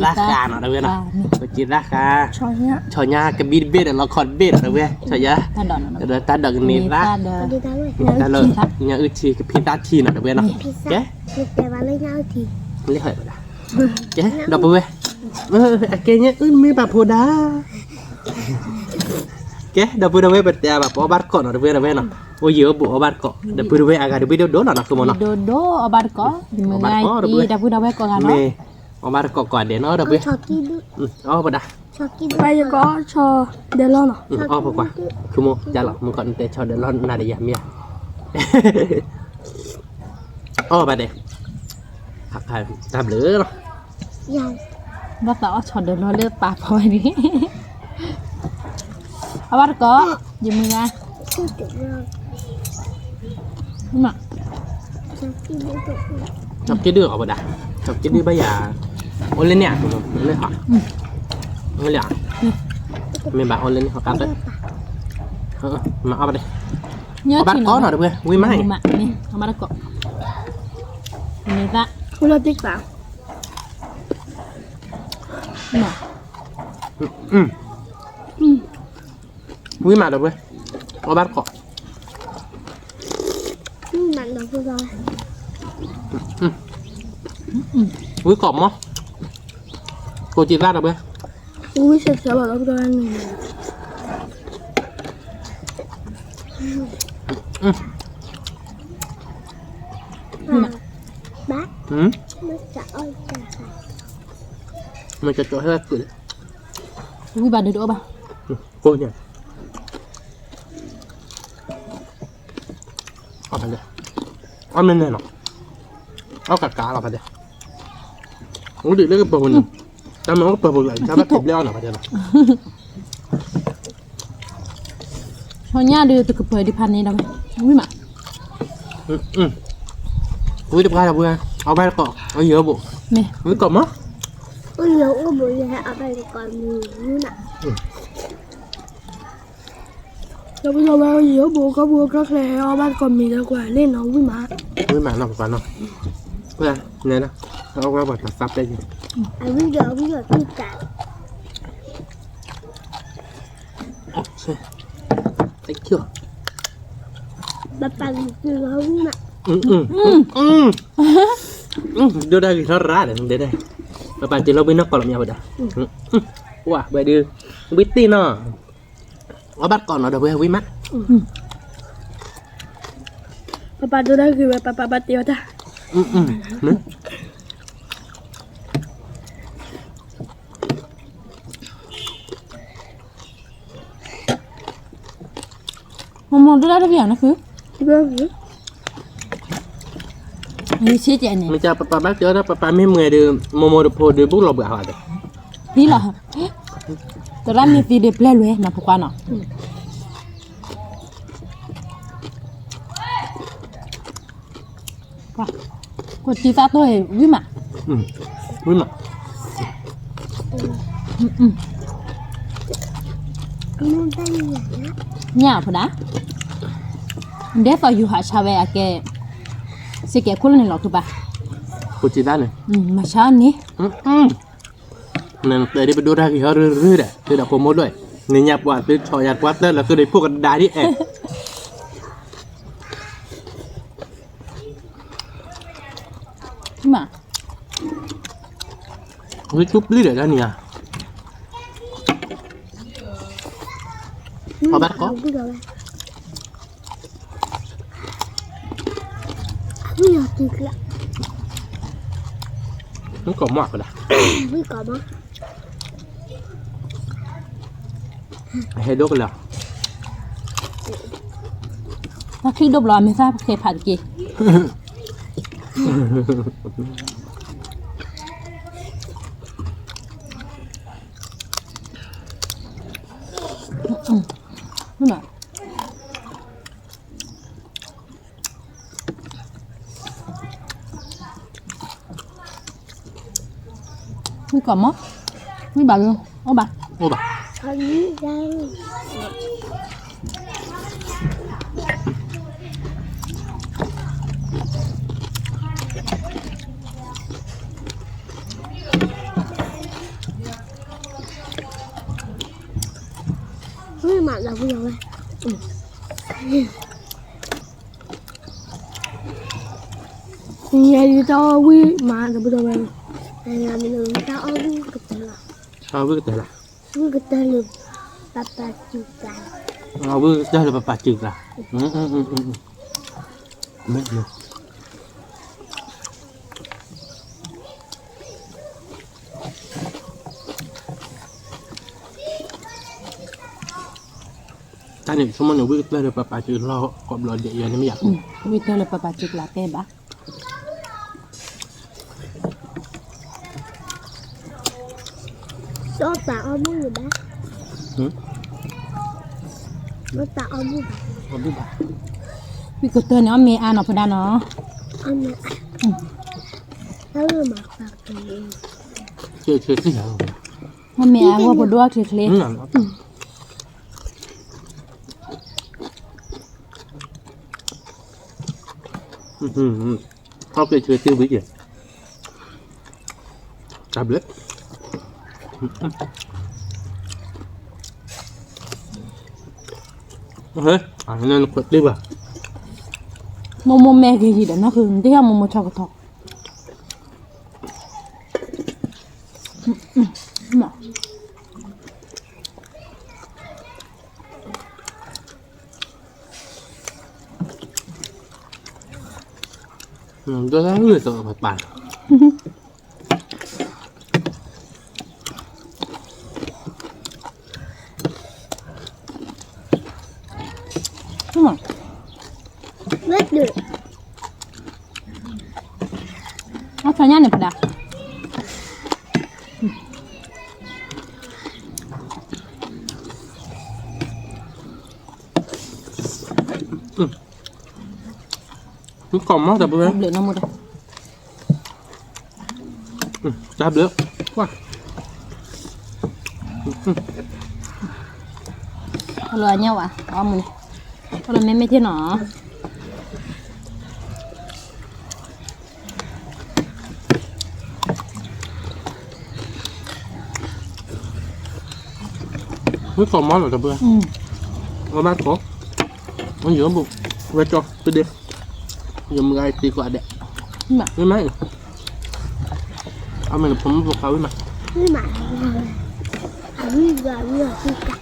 ะคาเนาะดับเบิ้ลเนาะกูจีระคา ชนยัน ชอยากับบีดเบ็ดเราคอนเบ็ดดับเบิ้ลชอยา ตาดอน เดี๋ยวตาดอกนี่ละ ดีตาเลย ตาเลยเนี่ยอึดทีกับพิซซ่าทีเนาะดับเบิ้ลเนาะ พิซ โอเค ซ่าพิซซ่าว่าเลยน่าที เรียกเหรอ Ké, đọc bùi Ké nhé, mê bà phô đá Ké, đọc bùi đọc bùi bà phô bát cọ nó đọc bùi đọc bùi nó Ôi dừa bộ bát cọ Đọc bùi đọc bùi agak đọc bùi đọc đố nó không nó Dodo obat ko mengai ti dapur dawe ko kan Mê bát cọ quả để nó đọc bùi cho kí đu bà đá cho kí đu bây giờ có cho để lo nào bà quả Không mô, chả lọ, mô còn để cho để lo nà để giảm mìa bà để Hạc hài, tạm lửa nó dạ ba tao cho de lo le pa poi ni obat ko di mengai chưa được rồi mà cho kí đu được Chọc cái đứa bà đá Chọc cái đứa bây giờ Ôn lên nè, ôn lên hỏi Ôn lên Mình bảo ôn lên họ cắt đấy Mà bà đây nhớ Bát có nào được không? Quý mai mà ni obat ko ni ta không lo tích vào mà Quý mai được không? Bát có bạn đọc vừa rồi Quý cọp không? Cô chị ra được không? ui sẽ bảo đọc rồi anh này bác nó sợ ơi Mình cho chỗ hết cười quý bà được ba Cô nhỉ Ở phải đây Ăn lên này nó Ở cả là phải đây Không được lấy cái bầu này Tao mới có bầu lại, sao bắt thịt leo nào phải đây nó Soalnya ada tu kepai di pan ni dah. Ui mak. Quý được ra là vừa Ở bát cọ, ở giữa bộ Ni. Quý cọp á ôi nhiều có bữa giờ ở đây còn nhiều nữa nè rồi bây giờ bao nhiêu bố có bố các lẻ ở ban còn mì ra quả lên nó vui mà Quý mà nó phải nó Quý này, này đó Ở qua bật sắp đây bây giờ tôi cả Thank you bà bằng từ không mà Đưa đây thì nó ra để đây Bà chỉ lâu bên nó còn làm nhau vậy đó Wow, bây đưa Biết tin nó Nó bắt còn nó được với quý mắt bà tôi đang gửi bà tiêu ta Nữa Ngomong tu dah ada biar nak ke? vâng Ni si je ni. Mình chào bà bác chơi đó bà mấy người được mô được phô được bút lọc bữa hả đấy Ni lah. Tu dah ni ti de play lue nak pukul nak. Wah. Kau cerita tu ui mak. Quý mà không tay nhỉ Nya apa dah? Dia tahu you hak cawe ake. Sikit kul ni lo tu ba. Cô chị ta này Macam ni. Nên để đi đưa ra thì hơi rư đấy Tôi đã có một đôi Nên nhập quả tôi cho nhạt quá tên là tôi để phụ cái đá đi em Mak. Cái chút lý để ra nè Có bắt có bây giờ thì là Nó có mọt rồi đó với có bó Hay đốt làถ้าคลิกดบรอไม่ทราบเคยผ่านกี่นี่น่ะไม่ก่อนมั้งไม่บาดเลยเอาบาด Ô bà anh nghĩ đây với mặt là bây giờ đây nhà đi cho quy mà là bây giờ đây Ngày mình đường tao ở vui cực là เอาเบื่อแต่ละ vui cực là papa chụp lại เอาเบื่อได้เลยปะจึกละไม่เยอะตอนนี้สมมติว่าเบื่อได้เลยปะจึกเรากอบเราเดี๋ยวนี้ไม่อยาก วิเตอร์เลยปะปะจุกลาเต้บะ Nó tạo ở vui rồi bác หืม Nó tạo ở vui เอาเบื่อ วิกเตอร์เนาะเมอาเนาะพดาเนาะ Anh nè Nó là mặt phạt rồi เชื่อสิเหรอ ว่าเมอาว่าบ่ดัวคือเคล เขาเคยช่วยซื้อวิจิจับเลยเฮ้ยอันนั้นกดดีกว่า โมโมแม่คือหิดนะคือที่ว่าโมโมชอบกระทอกมา ตัวนั้นเลยตัวผัดป่าน มา Vết được เอาใช้ย่าเนี่ยพดา มันกล่อมมากแต่เพื่อน เหลือน้ำมือ จับเลยว้า เอาเลยเนี่ยวะเอามือเอาเลยไม่ที่หนอ มันกล่อมมากแต่เพื่อนเอาบ้านเขามันอยู่บุกไว้จอไปเด็กยังมึงไอ้ตีกว่าเด็ก มา ไม่ไหมเอามันผมบอกเขาไว้มา Vui mà Vui và vui là vui cả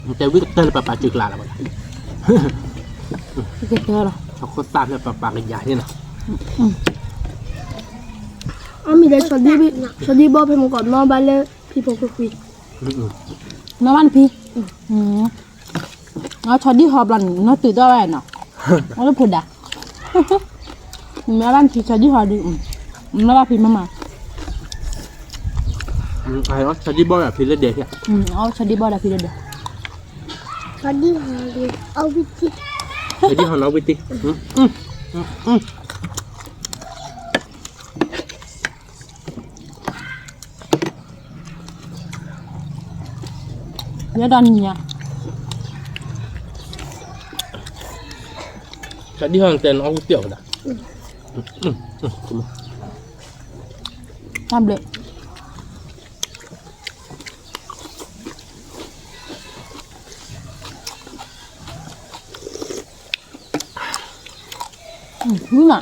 มันจะวิ่งเต้นปะปะจึกลาแล้วมั้ง วิกเตอร์หรอ เขาก็ตามเลยปะปะกันใหญ่นี่นะ Ông mình đây cho đi bóp thêm một con non ba lê Thì bố cực quỷ น้ำมันพี่เอาช็อตที่หอบหลันน้าตื่นตัวแว่นเนาะเอาแล้วพูดอ่ะน้ำมันพี่ช็อตที่หอบดีน้ำมันพี่มา ไอ้อ๋อชาดีบอยแบบพิลเลเดชเนี่ย เอาช็อตที่บอลพี่เด้อ Cho đi hòa đi Ông biết chứ ไอ้ที่เขาเอาไปตี เดี๋ยวดอนเนี่ย ชาดีเขาเต้นเอาเตี๋ยวนะ ทำเลยนี่น่ะ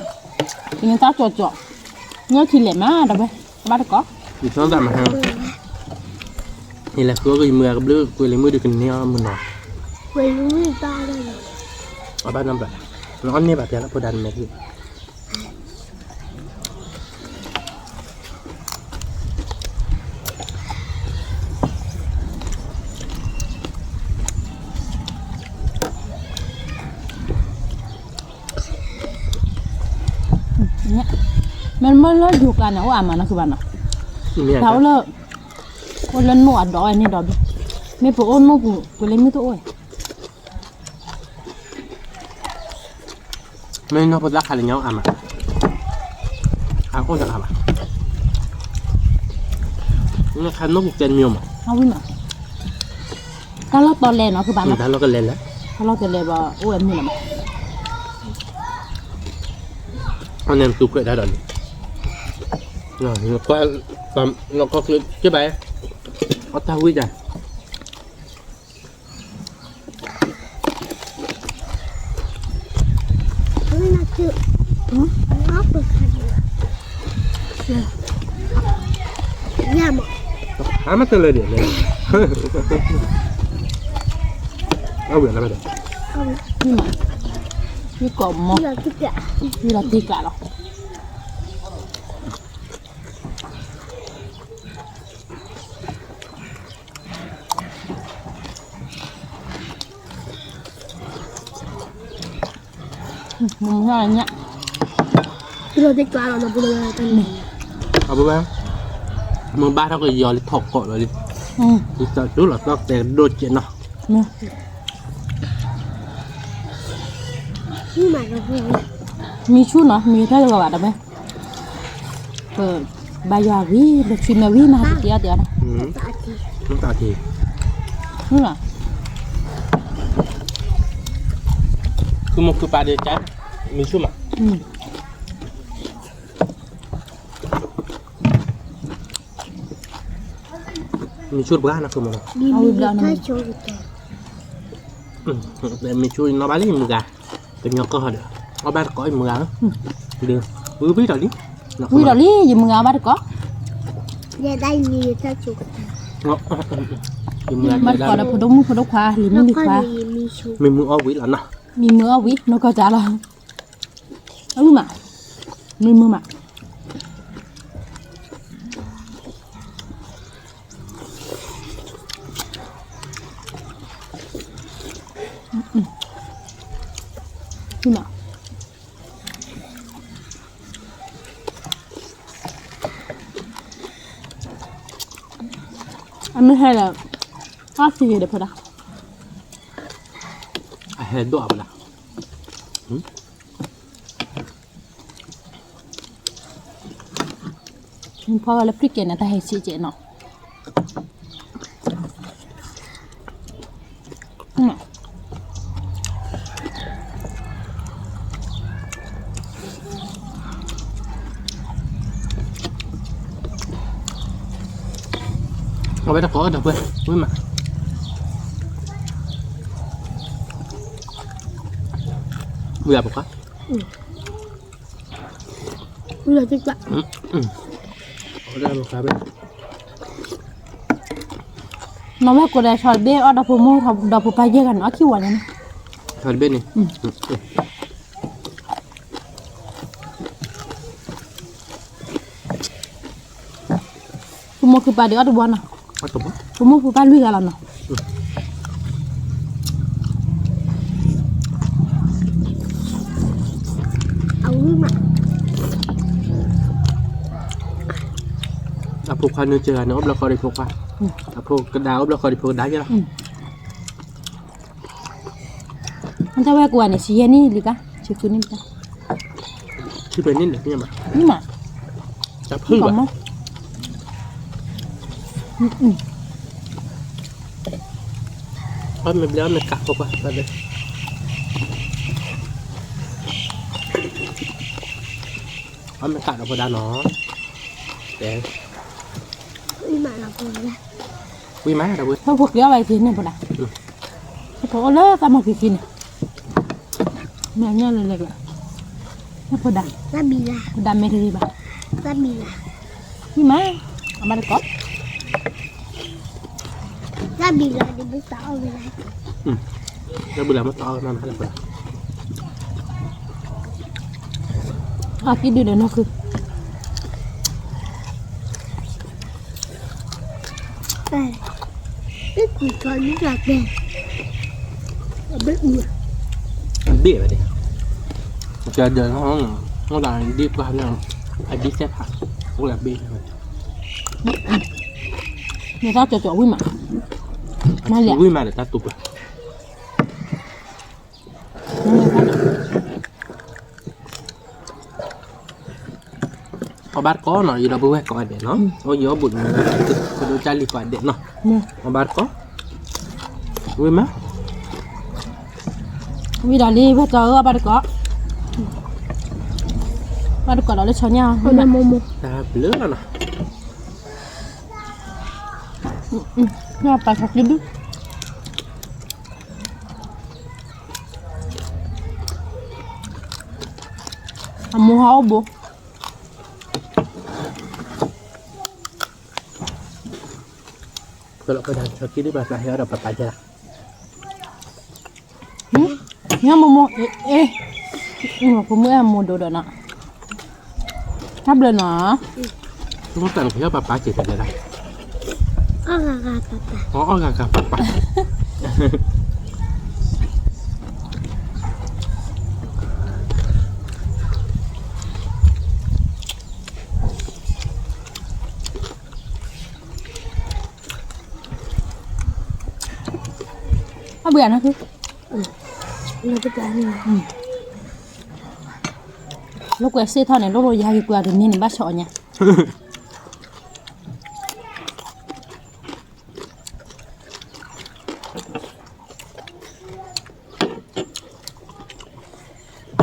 กินข้าวจ่อๆเนี่ยทีเหล่มาดับไปบ้านก็ อยู่ช่องต่ำมาฮะนี่แหละคือก็มือกับเลือกกูเลยมือดูกันเนี่ยมือหนอ Quỷ người ta đây rồi เอาบ้านน้ำแบบน้องเนี่ยแบบเดียวแล้วพอดันไหมพี่ เนี่ยมันไม่เลิกอยู่กันนะว่ามันนะคือบ้านเนาะ เนี่ย เขาเลิกคนเล่นหนวดดอยนี่ดอกไม่ปวดอ้นไม่ปวดกูเล่นไม่ตัวอ้ย ไม่นอกพอรักใครเงี้ยอ่ะมาก็จะอ่ะมาเนี่ยคันนกเจนมิวมั้ง เอาวิ่งมาถ้าเราตอนแรกเนาะคือบ้านเนาะ แล้วเราก็เล่นแล้ว ถ้าเราจะเลยว่าโอ้ยมือละมั้ง อันนี้ตุกได้ดอนแล้วก็ตามเราก็คือใช่ไหมเอาตาวิ่งจ้ะ nhà mà há mắt lên điện nàyเอาเบื่อแล้วไปเดี๋ยว không นี่มานี่กลมมั้ง là tất cả นี่เราตีกะหรอมึงอะไรเนี่ย rồi tất cả là bây giờ tên này เอาไปบ้างมึงบ้าเท่ากับยอลิถกเกาะเลยดิ อืม ดิจะรู้หรอต้องแต่โดดเจ็ดเนาะ เนี่ย nhưng mà nó vui มีชุดเนาะมีเท่าไหร่บาทไหมเปิดใบยาวีเด็กชิมวีมาเดี๋ยวนะ tạ thì น้ำตาที นี่เหรอ คือมันคือปลาเดือดจ้ามีชุ่มอ่ะ อืม มีชุดบ้านนะคือมัน đi mình thấy chỗ của tôi แต่มีชุดน้องบ้านนี่มือกาเป็นยอก็เหรอน้องบ้านก็ไอ้มืออ่ะเดือดวิวิดอลลี่ วิดอลลี่อยู่มึงเอาบ้านก็ ra đây nhìn thấy chỗ của tôi เนาะอยู่มือ บ้านก็ได้พอดมพอดควาหรือไม่ nó มี có ควา gì mi số มีมือเอาวิแล้วเนาะ มีมือเอาวินกก็จะละเอามือมามีมือมานี่มาอันไม่ให้แล้วข้าวสีเดี๋ยวพอละ ไอ้เห็ดตัวอะไรล่ะ เพราะว่าแล้วพริกเกนนะแต่ให้สีเจเนาะเอาไปตะโกนเดี๋ยวเพื่อนวิ่งมาเบื่อปะครับ bây giờ tất cả เอาได้ปะครับ น้องแม่กูได้ชอตเบ้อดอกพูโม่ทำดอกพูไปเยอะกันเนาะขี้หวานนะ ทอดเบ็ดนี่ พูโม่คือปลาเดี๋ยวเอาตัวน่ะ เอาตัวปะ พูโม่พูปลาลุยกันแล้วเนาะ ấu mà เอาพวกควายเนื้อเจอเนาะอบเราคอยได้พวกควายเอาพวกกระดาษอบเราคอยได้พวกกระดาษใช่ไหม มันจะแวกกว่าเนี่ยสีนี่หรือกันสีคือนี่จ้ะ ชื่อเป็นนี่เด็กนี่มา นี่มา จับพึ่ง ก่อ วะ นมั้ง เพราะมันแล้วมันกัดพวกควายไปเลยเพราะมันกัดเราพอดาเนาะแต่ nhưng mà là vui ra วิ่งมาเราเว้ย ถ้าพวกเลี้ยวไปทีนี่ปะล่ะถ้าพวกเลิกก็มากินแม่เนี่ยเลยเลยถ้าพอดัง ra bì là พอดังไม่ถือบ้า ra bì là นี่มาเอามาเลยก็ ra bì là để biết tao về đây เราเบื่อมาต่อมาแล้วเบื่อ อากินดูเดี๋ยวนะคือ đây biết gì coi biết là đèn biết gì มันเบี้ยไปดิจะเดินห้องห้องด่านดีกว่าเนี่ยไอ้บิ๊กแซ่บผักพวกแบบเบี้ยเลย เนี่ยถ้าจะวิ่งมามาเลย วิ่งมาเดี๋ยวตาตุบเลยเอาบาร์ก็หน่อยเราไปแวะก่อนเด็ดเนาะเอาเยอะบุญก็ดูใจรีก่อนเด็ดเนาะ เนี่ย เอาบาร์ก็วิ่งมา วิดาลีเพื่อเจอบ้านก็บ้านก็เราเลยชอบเนี่ย còn là mồ mồ ตาเลือดแล้วเนาะ เนี่ยไปชักดิ้นดูทำมูเฮาบุ Kalau kau dah sakit ni bahasa saya dapat aja. Nya mau ini kamu yang mau dodo nak. Tablet nak. Tunggu tak saya apa aja saja dah. Kakak papa. Oh kakak papa. Apa ya nak tu? Lebih berani. Lúc quẹt xe thon này lúc rồi hai quẹt thì nên bắt sợ nha.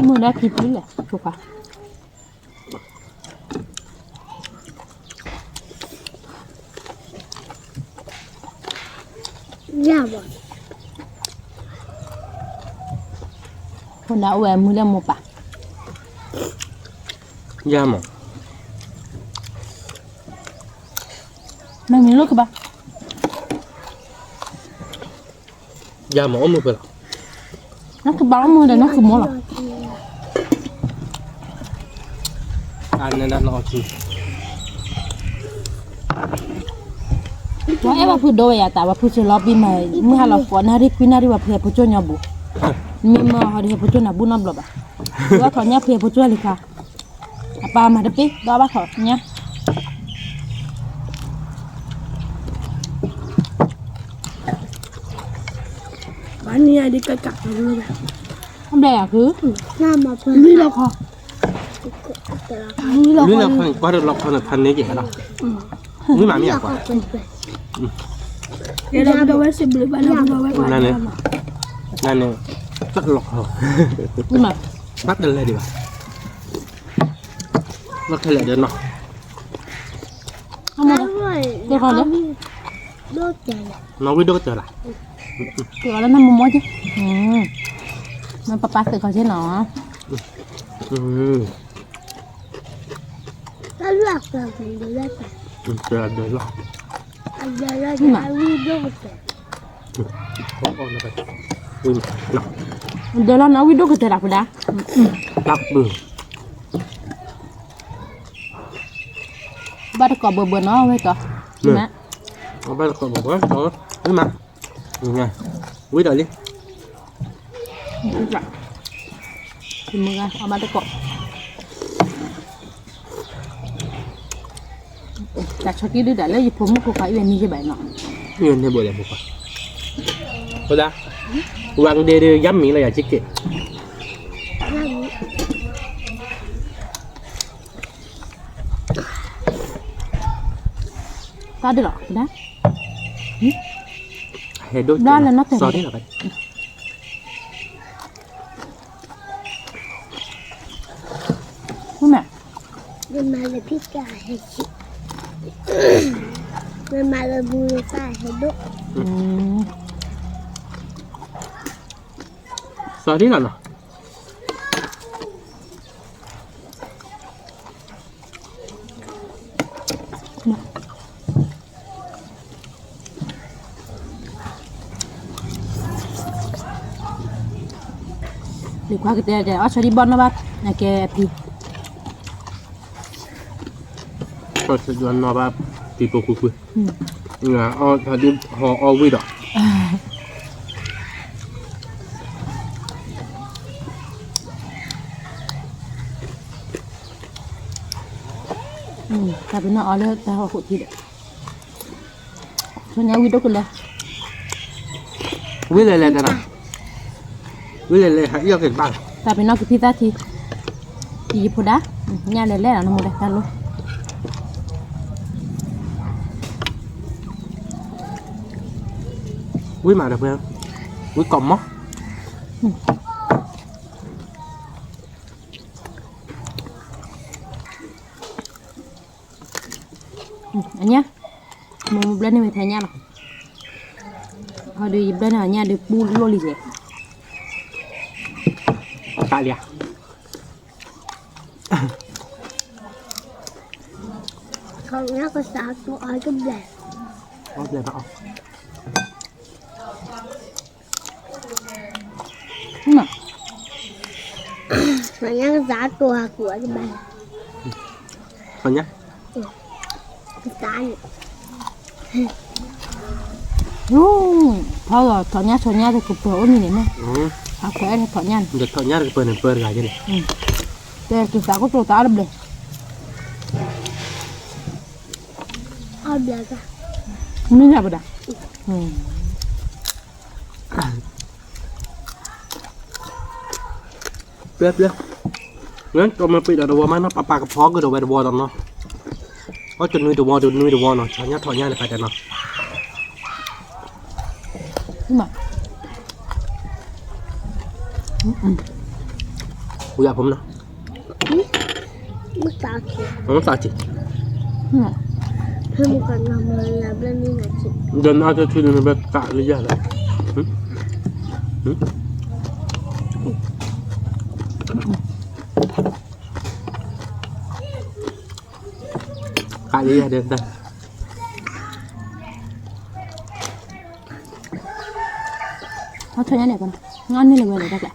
Mưa đã thịt nữa là chụp à? Dạ vâng. Hôm nào về mưa là một bà. Ya mà. Mang miếng lúc các bạn. Ya mà ôm được. Nó cứ báo mưa đây nó cứ mua là. Anh nên lo chi. Wah, emang pun doa ya, tak apa pun lobby mah. Mungkin kalau pun hari pinari wah pihak pucuk nyabu. Mima hari pucuk nabu nak belum bah. Dua kalnya pihak pucuk lika. Apa mah depi? Dua bah kalnya. Bani ada kakak dulu kan. Không đây à cứ. Nama pun. Ini lah kau. Ini lah Ni kau. là phần qua được lọc phần phần này gì đó. Ni mà miệng quá. Dia dah dah wes beli banyak dah wes. Này này. Này này. Rất lọc rồi. Nhưng mà Bắt lên đây đi bà. Nó thay lại được nó. không mua đâu. Được rồi đấy. Đốt chảy. Nó biết đốt trở lại. Kiểu là năm mua chứ. Nó papa tự coi thế nó. Nó lắc là phải được đấy. Trở được lọc. Anh ra ra nhà đốt chảy. Không còn là vậy. Ui lọc. Dia lah nak video kita dah pada. Lọc bừng. Baru kau beberapa awak tu. Mak. Nó bắt được còn một bữa đó. Ui mà. Nè. Ui đợi đi. Tak. Cuma kan, abang tu kok. Tak cakap dia dah lah, ibu mu kau kaya ni je baik nak. Nguyên thế buổi làm một quả. Thôi ra. Quăng đê dám miệng là giả chết kệ. Tak ada lah, dah. Hay đốt. Đó là nó thành so vậy. thế là vậy. Đúng không? Nhưng mà là thích cả hay chị. Nhưng mà là vui phải hay đốt. So thế là nó. Di kuah kita ada. Oh, sorry bon apa? Nak ke pi. Cho sự doan nó ba thì bộ cục là o thật đi họ o quy đó. Tapi nak ada tahu aku tidak. Soalnya video kena. Quy lên lên nào. Quy lên lên hãy yêu cái bằng. Tapi nak kita ti. Di poda. Nya lele lah nombor dah kalau. Quy mà được không? Quy còng mó. Anh nhá. Mau bulan ni mai tanya lah. Ada bulan hanya ada puluh lagi. Tại liền. Còn nó có 6 tuổi cái bè. Có bè bảo. นี่มา Mà nhá giá tua của cái bài คนเนี้ย cái giá này รู้พอเราถอนหญ้าจะกบเปลือกนี่เนี่ยมั้ย อืม หาแขวนถอนหญ้า เด็กถอดหญ้าเปิดเปิดอะไรกันเนี่ย แต่กินสาก็ตัวตาดับเลย ao được à ไม่ใช่ปะด่ะ เปรี้ยวงั้นตัวมันปิดตัวมันเนาะปลากระเพาะก็ตัวตัวตอนเนาะเพราะจนนุ้ยตัวเนาะถอดหญ้าเลยไปแต่เนาะ นี่มา กูอยากผมเนาะ mức tạo thì ผมสาจิ นี่มา thêm một con nào mà làm lên như là chị เดินอาจจะทีนึงแบบกะหรือยังไงกะหรือยังเดินได้ เขาถอนหญ้าเนี่ยก่อนงานนี่เลยเว้ยเลยได้แหละ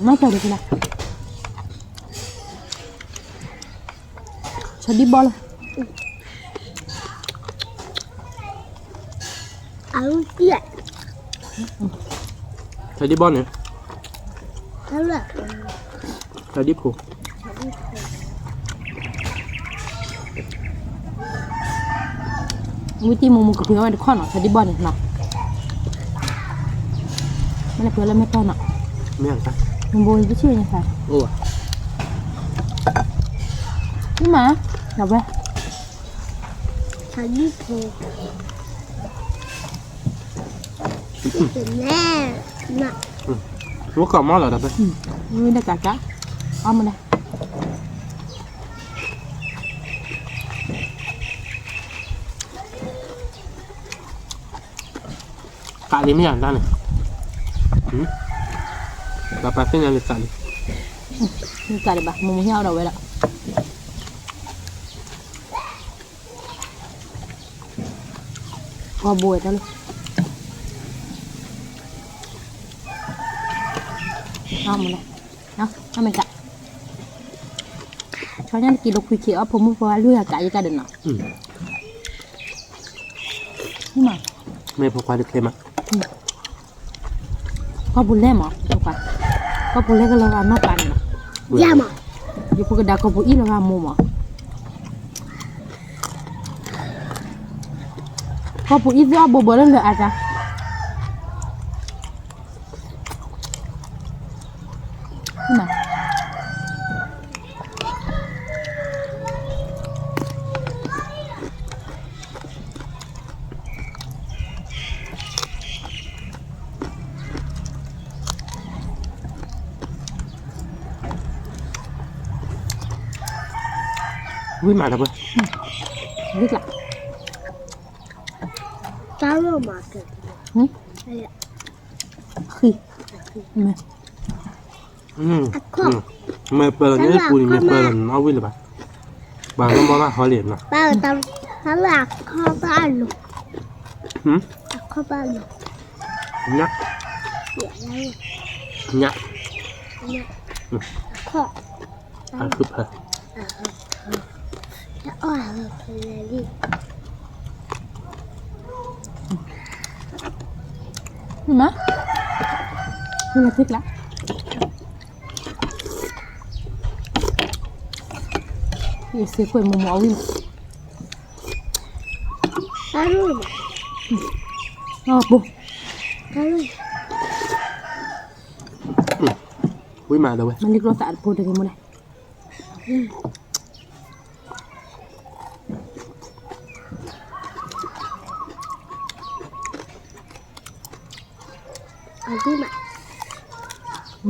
ไม่เจอเลยกูละชอบดีบอล áo tiện ใช้ดิบอลเนี่ย áo là ใช้ดิบผู วิธีมุมกับเพื่อนมันข้อหน่อยชอบดีบอลเนี่ยเนาะไม่ได้เพื่อนแล้วไม่ต้อนอ่ะ ไม่อยากใช้ มันโบยก็ชื่อยังไง โอ้ นี่มาเดี๋ยวไป phải đi thề để nè nè รู้ก่อนมั้งเหรอเด็ก ไม่ได้กะเอามาเลย กะนี้ไม่อยากได้เลยเราไปเส้นยังเลยสั่น นี่กะเลยปะมุมเหี้ยวเราไว้ละพอโบยแล้วเลยเอามาเลยเนาะเอามันกะเขาเนี่ยกินลูกคุยเขียวผมไม่พอเลือกกะยังกะเดินเนาะนี่มา ไม่พอควายเค็มอ่ะ ก็บุญเล่หมอถูกปะก็บุญเล่ก็เรานอกกันเนาะ ra mà อยู่พวกกระดาษก็บุญอีเรามุมหมอก็บุญอีจะเอาบุญเล่นเลยอาจจะนี่มา วิ่งมาแล้วเว้ย ลึกละ tao đâu mà kìa หึ đây ạ คือเห็นไหม ไม่เปิดเนี่ยกูนี่ไม่เปิดเอาวิ่งเลยปะบางก็มองว่าเขาเหรียญนะ ba người tao hắn là kho ba lục หืม kho ba lục เนี่ย để đây เนี่ย nè kho อ่ะคือเพอ đã ỏi rồi thì này đi เห็นไหมนี่ละลึกละนี่เสียกล้วยมุมหมอวิ่ง tao luôn mà อ๋อปุ๊บ tao luôn วิ่งมาแล้วเว้ย มันลึกรถสะอาดพูดได้ยังไงมั้ง ở đi mà ล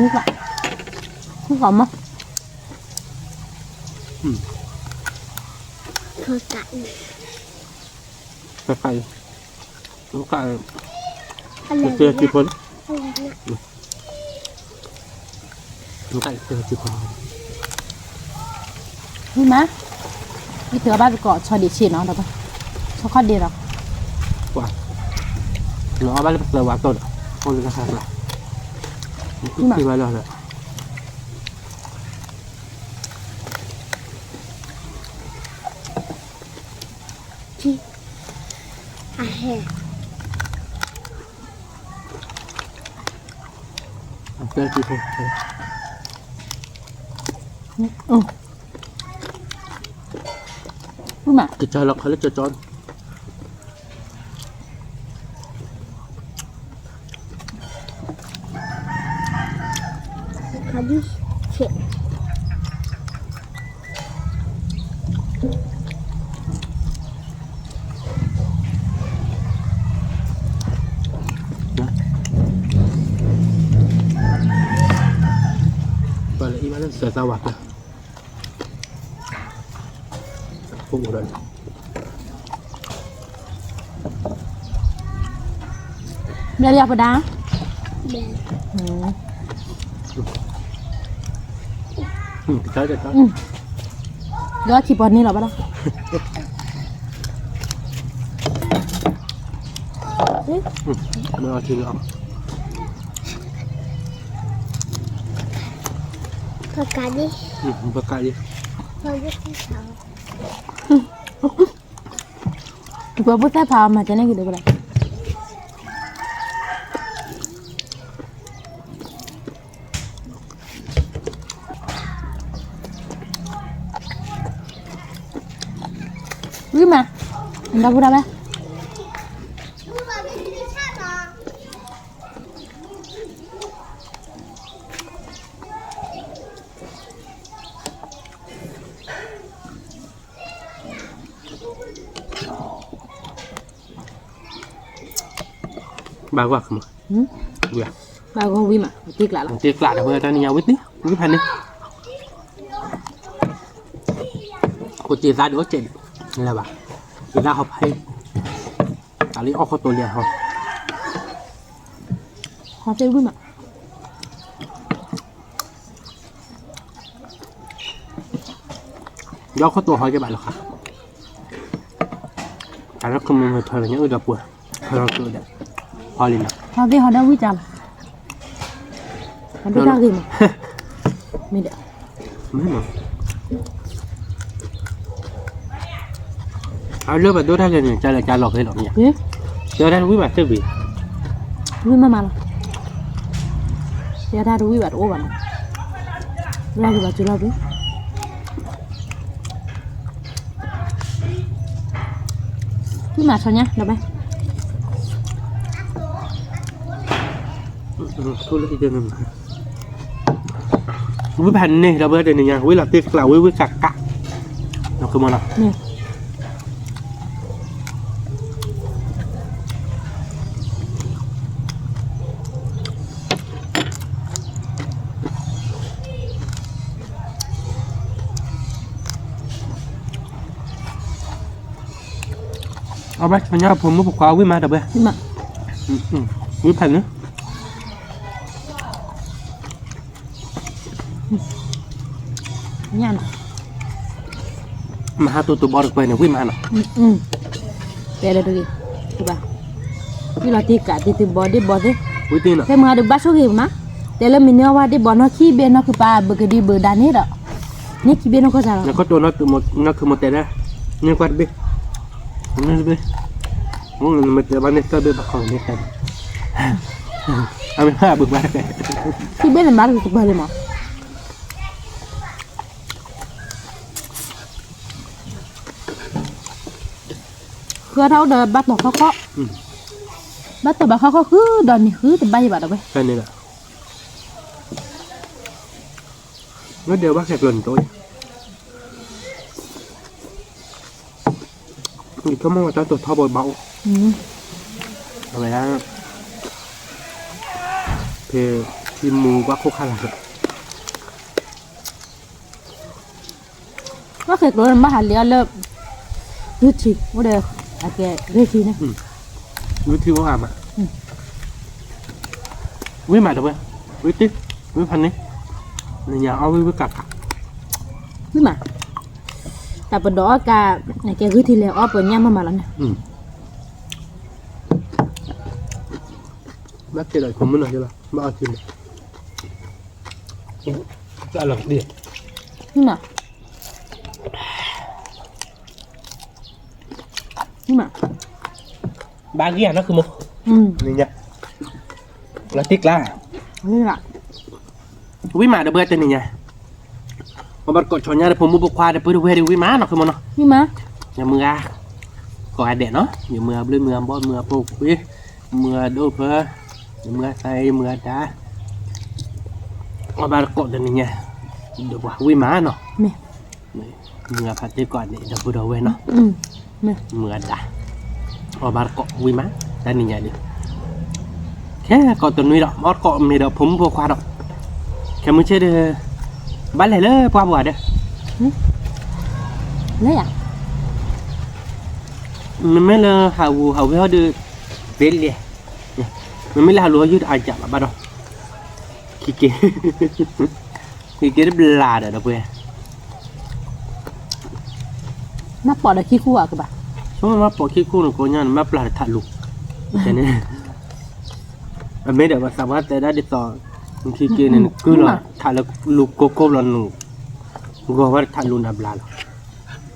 ึกละลึกหอมมั้ย thôi cạnh ไปไปลูกไก่ anh làm เจอกี่คน anh làm nè nó cạnh từ chụp hình นี่มะนี่เธอบ้านไปเกาะชอดีชีเนาะเดี๋ยวไปชอคอดดีหรอ quả nó bắt đầu vào tốt không được sao lại khi bao giờ rồi à hè chơi chị thôiรู้มะ cái chơi lọc hay là chơi tròn tadi cek và lại ibadah sudah tahu apa không rồi เรียกปะดา ben chơi chơi chơi เดี๋ยวขีปอนนี่หรอปะดา nó thì nó tadi bakal dia bagus sih tahu กี่ปอนพูดแต่พามาจะได้กี่เดือนกันรู้มาอันดับพูดอะไร ba quạt mà dạ bà có vi mà tiếc lại lắm tiếc lại là bây giờ nhau biết tí cái phần này cô chỉ ra đứa chuyện là bà chỉ ra học hay à lý óc tôi liền không họ sẽ vi mà do có tôi hỏi cái bạn là khác à nó không mình thời là những người đọc vừa thời là tôi đã hỏi liền họ về họ đâu vi chả họ biết ra gì mà mình đã mấy mà à lúc mà tôi ra cái này cha lọt cái lọt nhỉ biết tôi ra quý bà chơi gì vi mà là giờ ra vi bà ô bạn ra thì bà chưa lo biết vi mà sao nhá đâu bé thôi lấy tiền mình quý bạn này là bây giờ này nha quý là tiếc là quý cặc cặc nó không nào nèเอาไปมันยากผมไม่ปกครองวิมาเดี๋ยวไป vi mà วิพันนะ nha nè มาหาตัวบอลไปเนี่ยวิมาเนาะ về đây được đi bà như là tiếc cả thì từ bò đi bò thế วิตีเนาะ thế mà được bắt số gì mà để là mình nhớ qua đi bò nó khi bên nó cứ ba bữa cái đi bữa đàn hết rồi nhớ khi bên nó có sao แล้วก็ตัวนักคือหมดแต่ละเนี่ยกวาดไปนี่ไปมันจะบ้านเนี่ยก็เป็นของเนี่ยกันเอาไม่พลาดบึกบ้านไป khi bên là bán được bờ lên mà cứ tháo đời bắt bỏ khó khó bắt từ bà khó khó cứ đòn này cứ từ bay vào đâu vậy แค่นี้แหละงั้นเดี๋ยวบ้านแขกหล่นตัวนี่ก็มองว่าจะตัวท่อบอลเบาทำไมนะเพทีมมูว่าโคกขนาด có thể rồi mà hạt lía lợm rút chỉ có đều à kệ rê chi này วิธีว่าอ่ะวิมาเดี๋ยวไปวิธีวิพันนี้ นี่อย่าเอาไว้กัก Biết mà. Tại bữa đó cả này cái gửi thì lèo óp với nhau mà lắm nè. Bác cái này không muốn nói chứ là bác ăn chim đã làm đi. Nhưng mà Ba cái nó cứ mộtนี่nha là tiếc la như là วิมาเดเบิร์ตนี่ไงมาบัดกดชนยาเดผมมุบควาเดเปิดเวดิวิมาเนาะคือมันเนาะ nhưng mà อย่ามือก่อแดดเนาะอย่ามือเบลมือบอลมือปลุกวิมือโดเพออย่ามือใส่มือจ้ามาบัดกดนี่ไงเดี๋ยวว่าวิมาเนาะ mẹ มือพัดได้ก่อนนี่เดี๋ยวพูดเอาไว้เนาะ mẹ มือจ้ามาบัดกดวิมาแต่นี่ไงดิแค่กดตัวนี้ดอกมอดกดมีดอกผมพวกควาดอกแค่มือเชื่อเด้อบ้านไหนเลยพวกบัวเด้อ lấy à mình mới là hầu với họ đưa về liền mình mới là lúa dưới ai chạm bắt đầu khi kia nó là để đâu về nó bỏ được khi khu à các bạn số mà bỏ khi khu nó có nhau nó là thả lục cho nên mấy đứa mà sao mà tới đã đi tỏ khi kia nên cứ là thả lục cô là nụ gọi là thả lục là là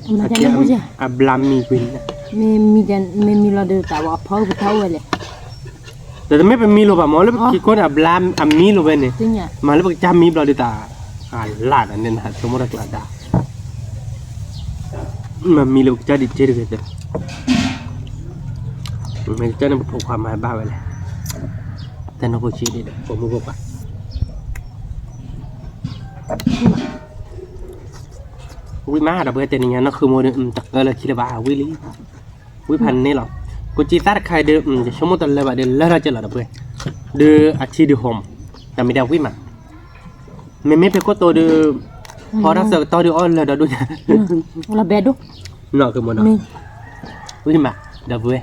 mà cho nên gì ablam mi quên mi lo được tạo vào phao với thau vậy nè แต่ไม่เป็นมีโลแบบมอแล้วกี่คนอับลามอัมมีโลเป็นเนี่ย จริงอ่ะ มาแล้วจำมีบลอดิตาลาดอันนี้นะสมมติว่าดามันมีโลกจะดิเจอร์กันมันจะนั่งพูดความหมายบ้าไปเลยแต่น้องผู้ชี้ดิผมไม่บอกว่าวิมาดับเบิลเตนี่นั่นคือโมเดลตักเกลือคิดว่าวิลีวิพันนี่หรอกูจีตาร์ใครเดิมจะชั่วโมงตัวเลยว่าเดินเล่าจะหล่อดับเบิลเดืออาชีพดูโฮมแต่ไม่ได้วิมาไม่เป็นก็ตัวเดือพอถ้าเสกตัวเดืออ่อนเลยเดี๋ยวดูlà bé đúc นอกคือโมเดลวิมาดับเบิล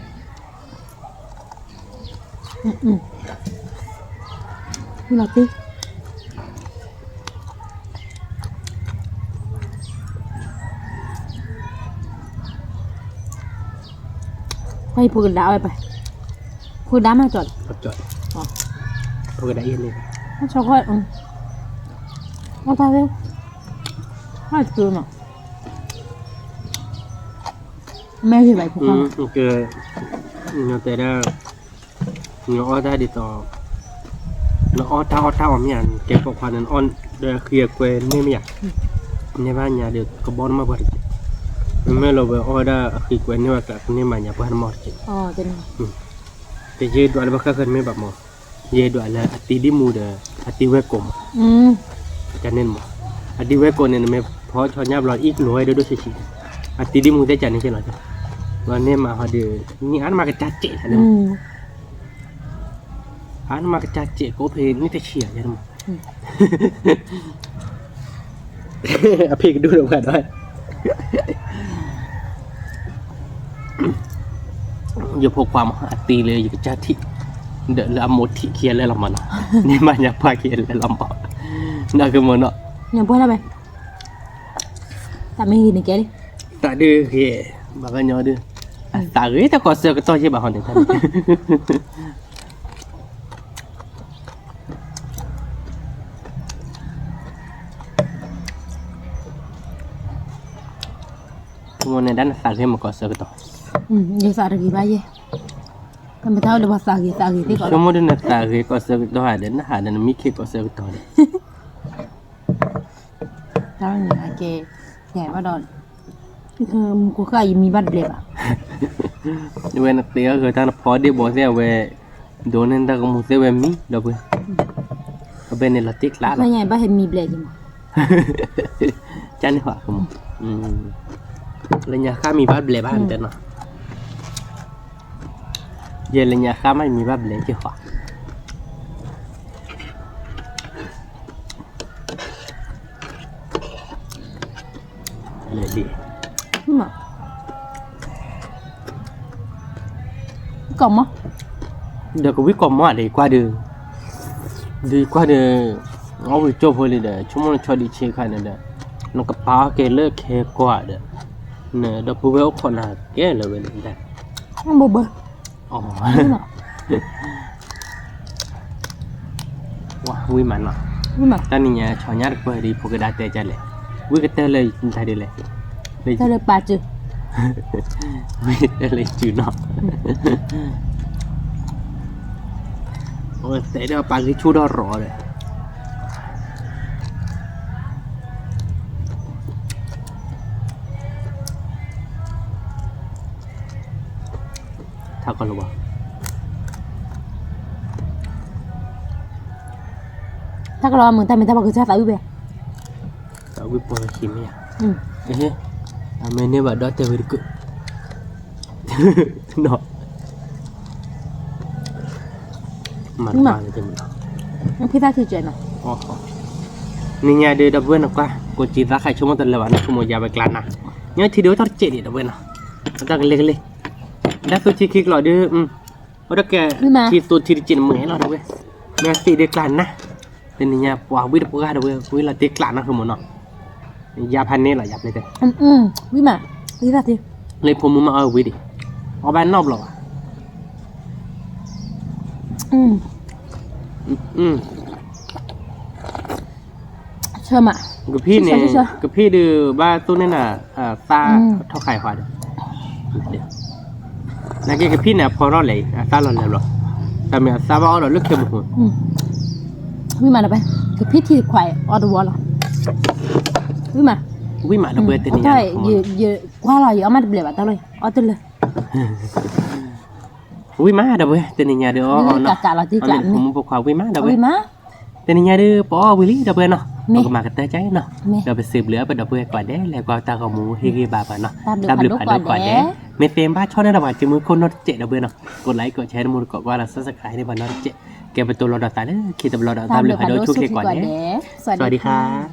là tí hay phụ đạo vậy phải phụ đám hay chọn จอดพวกได้ยินเลย nó cho gọi nó ta thế hai từ mà mẹ thì vậy cũng không คือเราแต่ได้เราอ้อได้ดีต่อเราอ้อท่าอมยันเก็บปอกควันนั้นอ้อนเดือเคลียร์เกวนไม่อยากในบ้านยาเดือกระบอกมาบริไม่เราไปอ้อได้คือเกวนนี่ว่ากับนี่มันอย่าเพิ่งหมดจริง tên แต่ยืดด้วยแล้วก็เคยไม่แบบหมดยืดด้วยแล้วตีดิมูเดอตีเวกลมจะเน้นหมดตีเวกลเนี่ยไม่พอชอนยับเราอีกหน่วยด้วยสิตีดิมูได้จันนี่ใช่หรอจ๊ะวันนี้มาเขาเดือนี่อันมากระจัดเจ๊นะอันมากระจัดเจ๊ก็เพลนี่จะเฉียดยังไงอภิกดูดูกันด้วยอย่าพกความตีเลยอย่าจัดที่เดี๋ยวละหมดที่เคียนเลยละมันนี่มันอยากพาเคียนเลยละมันนั่นคือมันเนาะ nhà bố là mày tại mày nhìn này kia đi ตาดื้อเฮียบ้ากันยอดื้อตาเอ้ยแต่ก่อนเสือก็ต่อใช่ป่ะคนเดียวมันในด้านตาเฮียมาก่อนเสือก็ต่อ giờ sao được gì bao giờ thằng mày thao được sao gì thế gọi ชั่วโมงเดียวตาเฮียก่อนเสือก็ต่อหาเดินมีเคก่อนเสือก็ต่อเลย tao nhà kề nhảy vào đòn của khai mi bắt đẹp à เว้นเตี้ยคือท่านพอดีบอกเสียเว้โดนนั่นตาก็มุเสียเว้มีดอกเว้ก็เป็นในละติกละ mày nhảy bắt hình mi đẹp gì mà จันหัวผมเลยเนี่ยข้ามีบ้านเบลบ้านเต็มเนาะเย็นเลยเนี่ยข้าไม่มีบ้านเบลที่หัวเลยดี nhưng mà cổng á เดี๋ยวก็วิ่งกลมว่าดีกว่าเดือ เอาไปจบเลยเด้อชั่วโมงชอดีเช็คให้เด้อน้องกระป๋าแกเลิกแค่กว่าเด้อเนี่ยเดี๋ยวผู้เว้าคนหาแกเลยเว้ยเด้อ มันบ่เบิ่ง อ๋อ นี่เนาะ ว้าวิมันเนาะ นี่มา ตอนนี้เนี่ยชาวญาติเปิดดีพวกกระดาษเตะจัดเลยวิกเตอร์เลยไทยดีเลยเลย ถ้าเลยปลาจือ วิกเตอร์เลยจืดเนาะโอ้ยแต่เดี๋ยวปากที่ชูดอรอเลยถ้าก็รู้ว่า ถ้าก็รอมึงแต่ไม่ได้บอกคือชาตาวิเบ tak boleh puas kimia. อืม Amene buat doktor berikut. No. Mana tu mana. มันพี่ตาคือเจนเนาะ Oh. Ni nya ada dah buat apa? Ko cerita kai cuma terlewat nak cuma jawab kelana. Nya video tercek dia dah buat nak. Tak gelek-gelek. Dah tu cikik lo dia Udah ke cerita ciri-ciri mengai lo dah buat. Mesti dia kelana. Dan ni nya puas buat pura dah buat. Buat lah dia kelana semua nak. ยาพันนี่แหละยับเลยแต่ วิมาพี่ตาที เลยผมมาเอาไว้ดิเอาบ้านนอกหรอเชื่อมา กับพี่เนี่ยกับพี่ดูบ้านตู้นี่น่ะซาเท่าไข่หวานเดี๋ยวนักเก็ตกับพี่เนี่ยพอรอดเลยซาหล่นแล้วหรอแต่เมื่อซาบ้าเราเลือกเข้มหัว วิมาไปกับพี่ที่ควายออเดอร์วอลวิมา วิมาเราเปิดตัวนี้ ใช่เยอะกว่าเราเยอะมากเลยแบบตลอดเอาตัวเลย วิมาเราเปิดตัวนี้เดี๋ยวเนาะ กะเราที่กะ ผมบอกว่าวิมาเราเปิด วิมา ตัวนี้เดี๋ยวปอวิลี่เราเปิดเนาะเราก็มากันเตะใจเนาะเราไปสืบเหลือไปเราเปิดก่อนเด้แล้วก็ตาขมูเฮกีบาบเนาะตาบลึกผ่านก่อนเด้ไม่เต็มบ้านช่องนั้นเราจะมือคนนอตเจ็ดเราเปิดเนาะกดไลค์กดแชร์มือกดว่าเราซับสไครต์ในบ้านนอตเจ็ดแกเป็นตัวเราดอตตาเนี่ยคิดตัวเราดอตตาบลึกผ่านโดยทุกเทก่อนเด้สวัสดีค่ะ